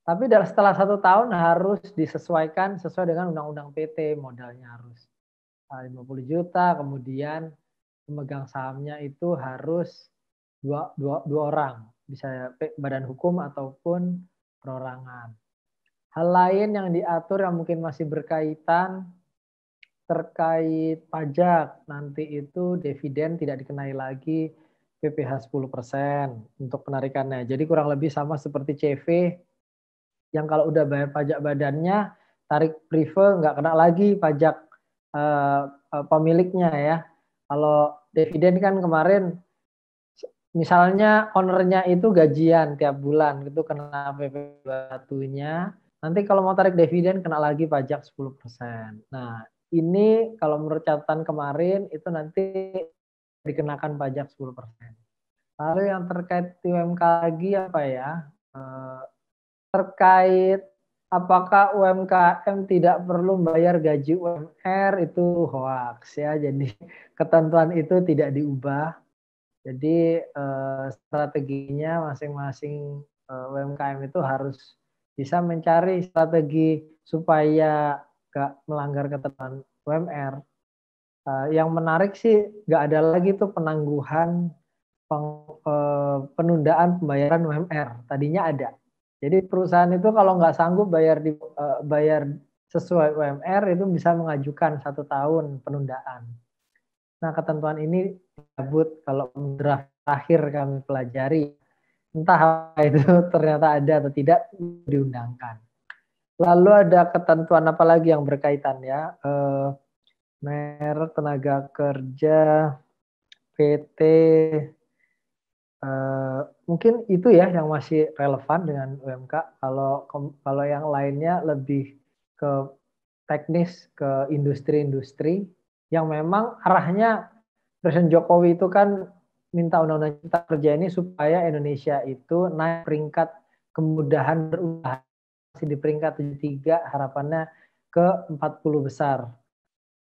Speaker 2: Tapi setelah 1 tahun harus disesuaikan sesuai dengan undang-undang PT, modalnya harus 50 juta, kemudian pemegang sahamnya itu harus dua orang, bisa badan hukum ataupun perorangan. Hal lain yang diatur yang mungkin masih berkaitan terkait pajak, nanti itu dividen tidak dikenai lagi PPh 10% untuk penarikannya. Jadi kurang lebih sama seperti CV yang kalau udah bayar pajak badannya, tarik prive nggak kena lagi pajak pemiliknya ya. Kalau dividen kan kemarin misalnya ownernya itu gajian tiap bulan, itu kena PP 21-nya. Nanti kalau mau tarik dividen kena lagi pajak 10%. Nah, ini kalau menurut catatan kemarin itu nanti dikenakan pajak 10%. Lalu yang terkait UMK lagi apa ya? Terkait apakah UMKM tidak perlu bayar gaji UMR itu hoax ya. Jadi ketentuan itu tidak diubah. Jadi strateginya masing-masing UMKM itu harus bisa mencari strategi supaya gak melanggar ketentuan UMR. Yang menarik sih gak ada lagi tuh penangguhan penundaan pembayaran UMR. Tadinya ada. Jadi perusahaan itu kalau nggak sanggup bayar sesuai UMR itu bisa mengajukan 1 tahun penundaan. Nah, ketentuan ini dicabut kalau draft terakhir kami pelajari. Entah itu ternyata ada atau tidak diundangkan. Lalu ada ketentuan apa lagi yang berkaitan ya? Merek tenaga kerja, PT, mungkin itu ya yang masih relevan dengan UMK. Kalau yang lainnya lebih ke teknis, ke industri-industri yang memang arahnya Presiden Jokowi itu kan minta undang-undang cipta kerja ini supaya Indonesia itu naik peringkat kemudahan berusaha, masih di peringkat 73, harapannya ke 40 besar.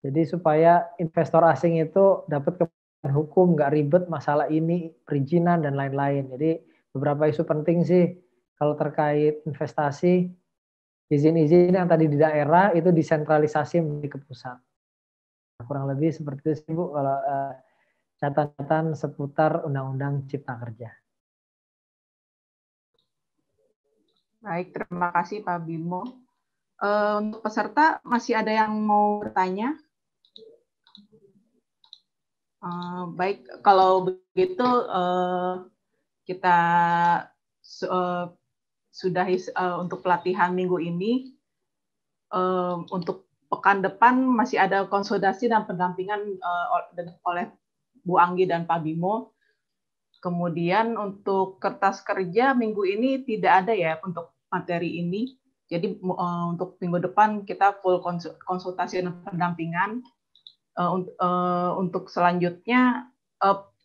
Speaker 2: Jadi supaya investor asing itu dapat kepastian hukum, nggak ribet masalah ini, perizinan dan lain-lain. Jadi beberapa isu penting sih kalau terkait investasi, izin-izin yang tadi di daerah itu disentralisasi menjadi ke pusat. Kurang lebih seperti itu sih Bu kalau catatan seputar Undang-Undang Cipta Kerja.
Speaker 1: Baik, terima kasih Pak Bimo. Untuk peserta masih ada yang mau bertanya? Baik, kalau begitu kita sudahi untuk pelatihan minggu ini. Untuk pekan depan masih ada konsultasi dan pendampingan oleh Bu Anggi dan Pak Bimo. Kemudian untuk kertas kerja minggu ini tidak ada ya untuk materi ini. Jadi untuk minggu depan kita full konsultasi dan pendampingan. Untuk selanjutnya,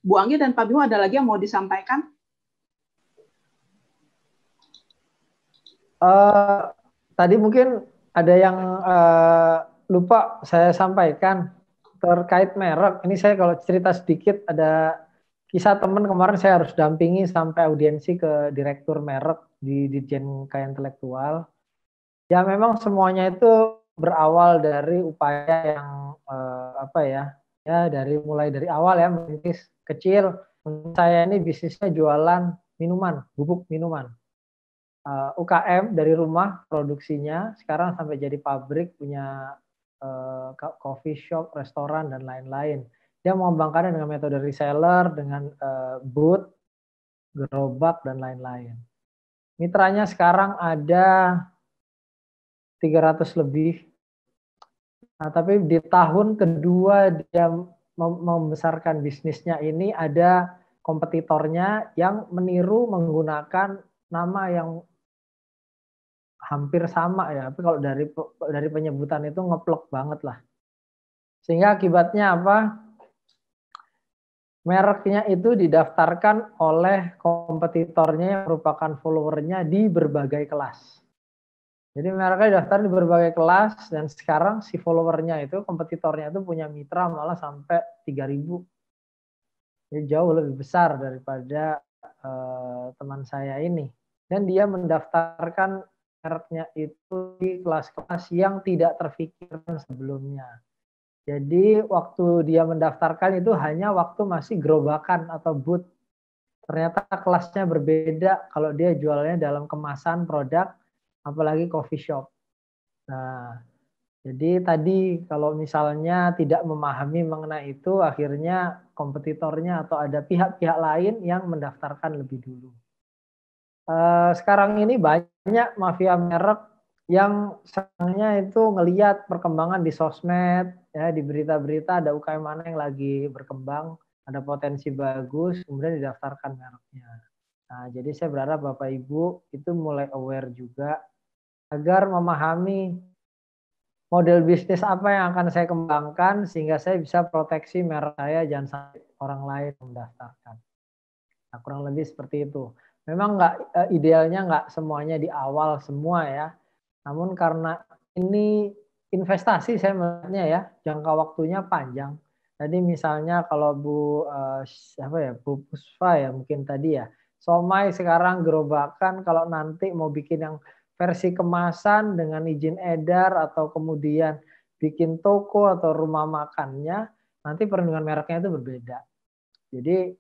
Speaker 1: Bu Anggi dan Pak Bimo ada lagi yang mau disampaikan?
Speaker 2: Tadi mungkin ada yang lupa saya sampaikan terkait merek. Ini saya kalau cerita sedikit, ada kisah teman kemarin saya harus dampingi sampai audiensi ke direktur merek di Ditjen Kekayaan Intelektual. Ya memang semuanya itu berawal dari upaya yang mulai dari awal ya, merintis kecil. Saya ini bisnisnya jualan minuman, bubuk minuman. UKM dari rumah produksinya, sekarang sampai jadi pabrik, punya coffee shop, restoran, dan lain-lain. Dia mengembangkannya dengan metode reseller, dengan booth, gerobak, dan lain-lain. Mitranya sekarang ada 300 lebih. Nah, tapi di tahun kedua dia membesarkan bisnisnya ini ada kompetitornya yang meniru menggunakan nama yang hampir sama ya, tapi kalau dari penyebutan itu ngeplok banget lah. Sehingga akibatnya apa? Mereknya itu didaftarkan oleh kompetitornya yang merupakan followernya di berbagai kelas. Jadi mereknya daftar di berbagai kelas dan sekarang si followernya itu, kompetitornya itu punya mitra malah sampai 3.000. Jadi jauh lebih besar daripada teman saya ini. Dan dia mendaftarkan mereknya itu di kelas-kelas yang tidak terfikirkan sebelumnya. Jadi waktu dia mendaftarkan itu hanya waktu masih gerobakan atau booth. Ternyata kelasnya berbeda kalau dia jualnya dalam kemasan produk, apalagi coffee shop. Nah, jadi tadi kalau misalnya tidak memahami mengenai itu, akhirnya kompetitornya atau ada pihak-pihak lain yang mendaftarkan lebih dulu. Sekarang ini banyak mafia merek yang senangnya itu ngelihat perkembangan di sosmed, ya di berita-berita ada UKM mana yang lagi berkembang, ada potensi bagus, kemudian didaftarkan mereknya. Nah, jadi saya berharap Bapak Ibu itu mulai aware juga agar memahami model bisnis apa yang akan saya kembangkan sehingga saya bisa proteksi merek saya jangan sampai orang lain mendaftarkan. Nah, kurang lebih seperti itu. Memang idealnya nggak semuanya di awal semua ya. Namun karena ini investasi saya melihatnya ya, jangka waktunya panjang. Jadi misalnya kalau Bu Puspa ya mungkin tadi ya, somai sekarang gerobakan, kalau nanti mau bikin yang versi kemasan dengan izin edar atau kemudian bikin toko atau rumah makannya, nanti perlindungan mereknya itu berbeda. Jadi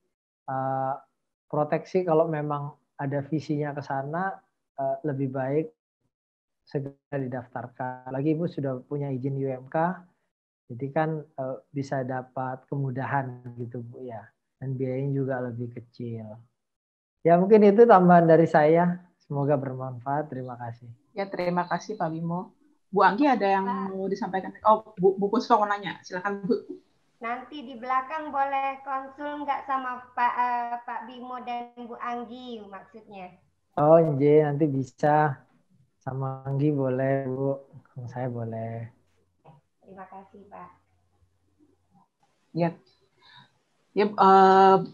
Speaker 2: proteksi kalau memang ada visinya ke sana lebih baik segera didaftarkan. Lagi Ibu sudah punya izin UMK, jadi kan bisa dapat kemudahan gitu Bu ya, dan biayanya juga lebih kecil. Ya mungkin itu tambahan dari saya. Semoga bermanfaat. Terima kasih.
Speaker 1: Ya terima kasih Pak Bimo. Bu Anggi ada yang mau disampaikan? Oh Bu Puspa mau nanya, silakan Bu.
Speaker 5: Nanti di belakang boleh konsul nggak sama Pak Bimo dan Bu Anggi maksudnya?
Speaker 2: Oh iya nanti bisa. Sama Anggi boleh Bu, sama saya boleh.
Speaker 5: Terima kasih Pak.
Speaker 1: Ya,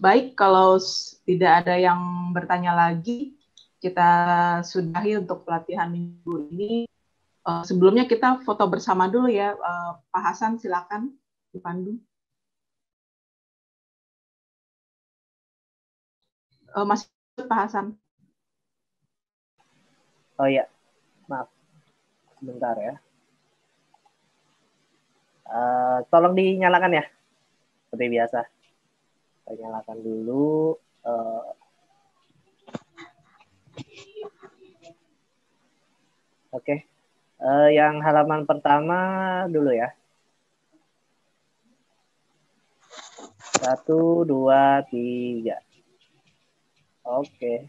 Speaker 1: baik kalau tidak ada yang bertanya lagi, kita sudahi untuk pelatihan minggu ini. Sebelumnya kita foto bersama dulu ya, Pak Hasan silakan dipandu. Masih Pak Hasan?
Speaker 6: Oh ya, maaf, sebentar ya. Tolong dinyalakan ya, seperti biasa. Saya nyalakan dulu. Oke. Yang halaman pertama dulu ya. 1, 2, 3. Oke.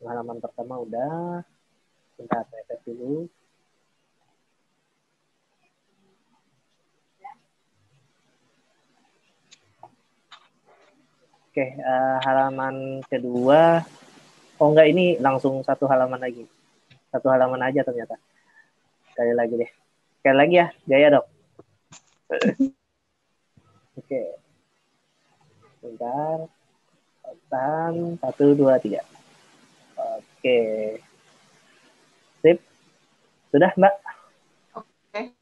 Speaker 6: Halaman pertama udah. Bentar, saya tes dulu. Oke, halaman kedua. Oh enggak, ini langsung satu halaman lagi. Satu halaman aja ternyata. Sekali lagi deh. Sekali lagi ya, gaya dok. Oke. Bentar. Tahan. 1, 2, 3. Oke. Sip. Sudah, Mbak?
Speaker 1: Oke.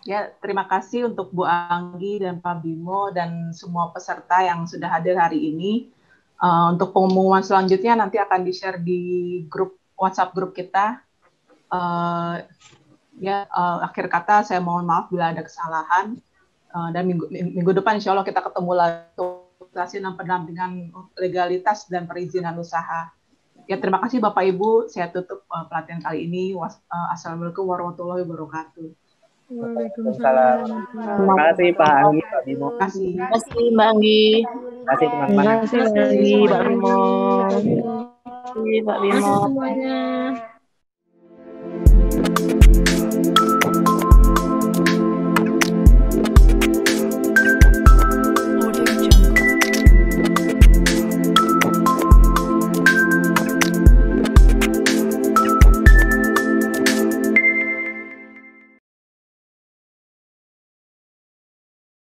Speaker 1: Ya, terima kasih untuk Bu Anggi dan Pak Bimo dan semua peserta yang sudah hadir hari ini. Untuk pengumuman selanjutnya nanti akan di-share di grup WhatsApp grup kita. Akhir kata saya mohon maaf bila ada kesalahan. Dan minggu depan insya Allah kita ketemu lagi untuk pendampingan legalitas dan perizinan usaha. Ya, terima kasih Bapak Ibu. Saya tutup pelatihan kali ini. Assalamualaikum warahmatullahi wabarakatuh.
Speaker 6: Waalaikumsalam. Terima kasih Pak Anggi, Pak Bimo.
Speaker 1: Terima
Speaker 9: kasih Mbak Anggi.
Speaker 6: Terima kasih teman-teman.
Speaker 9: Terima kasih Mbak Anggi, Pak Bimo. Terima kasih Pak Bimo.
Speaker 4: Semuanya.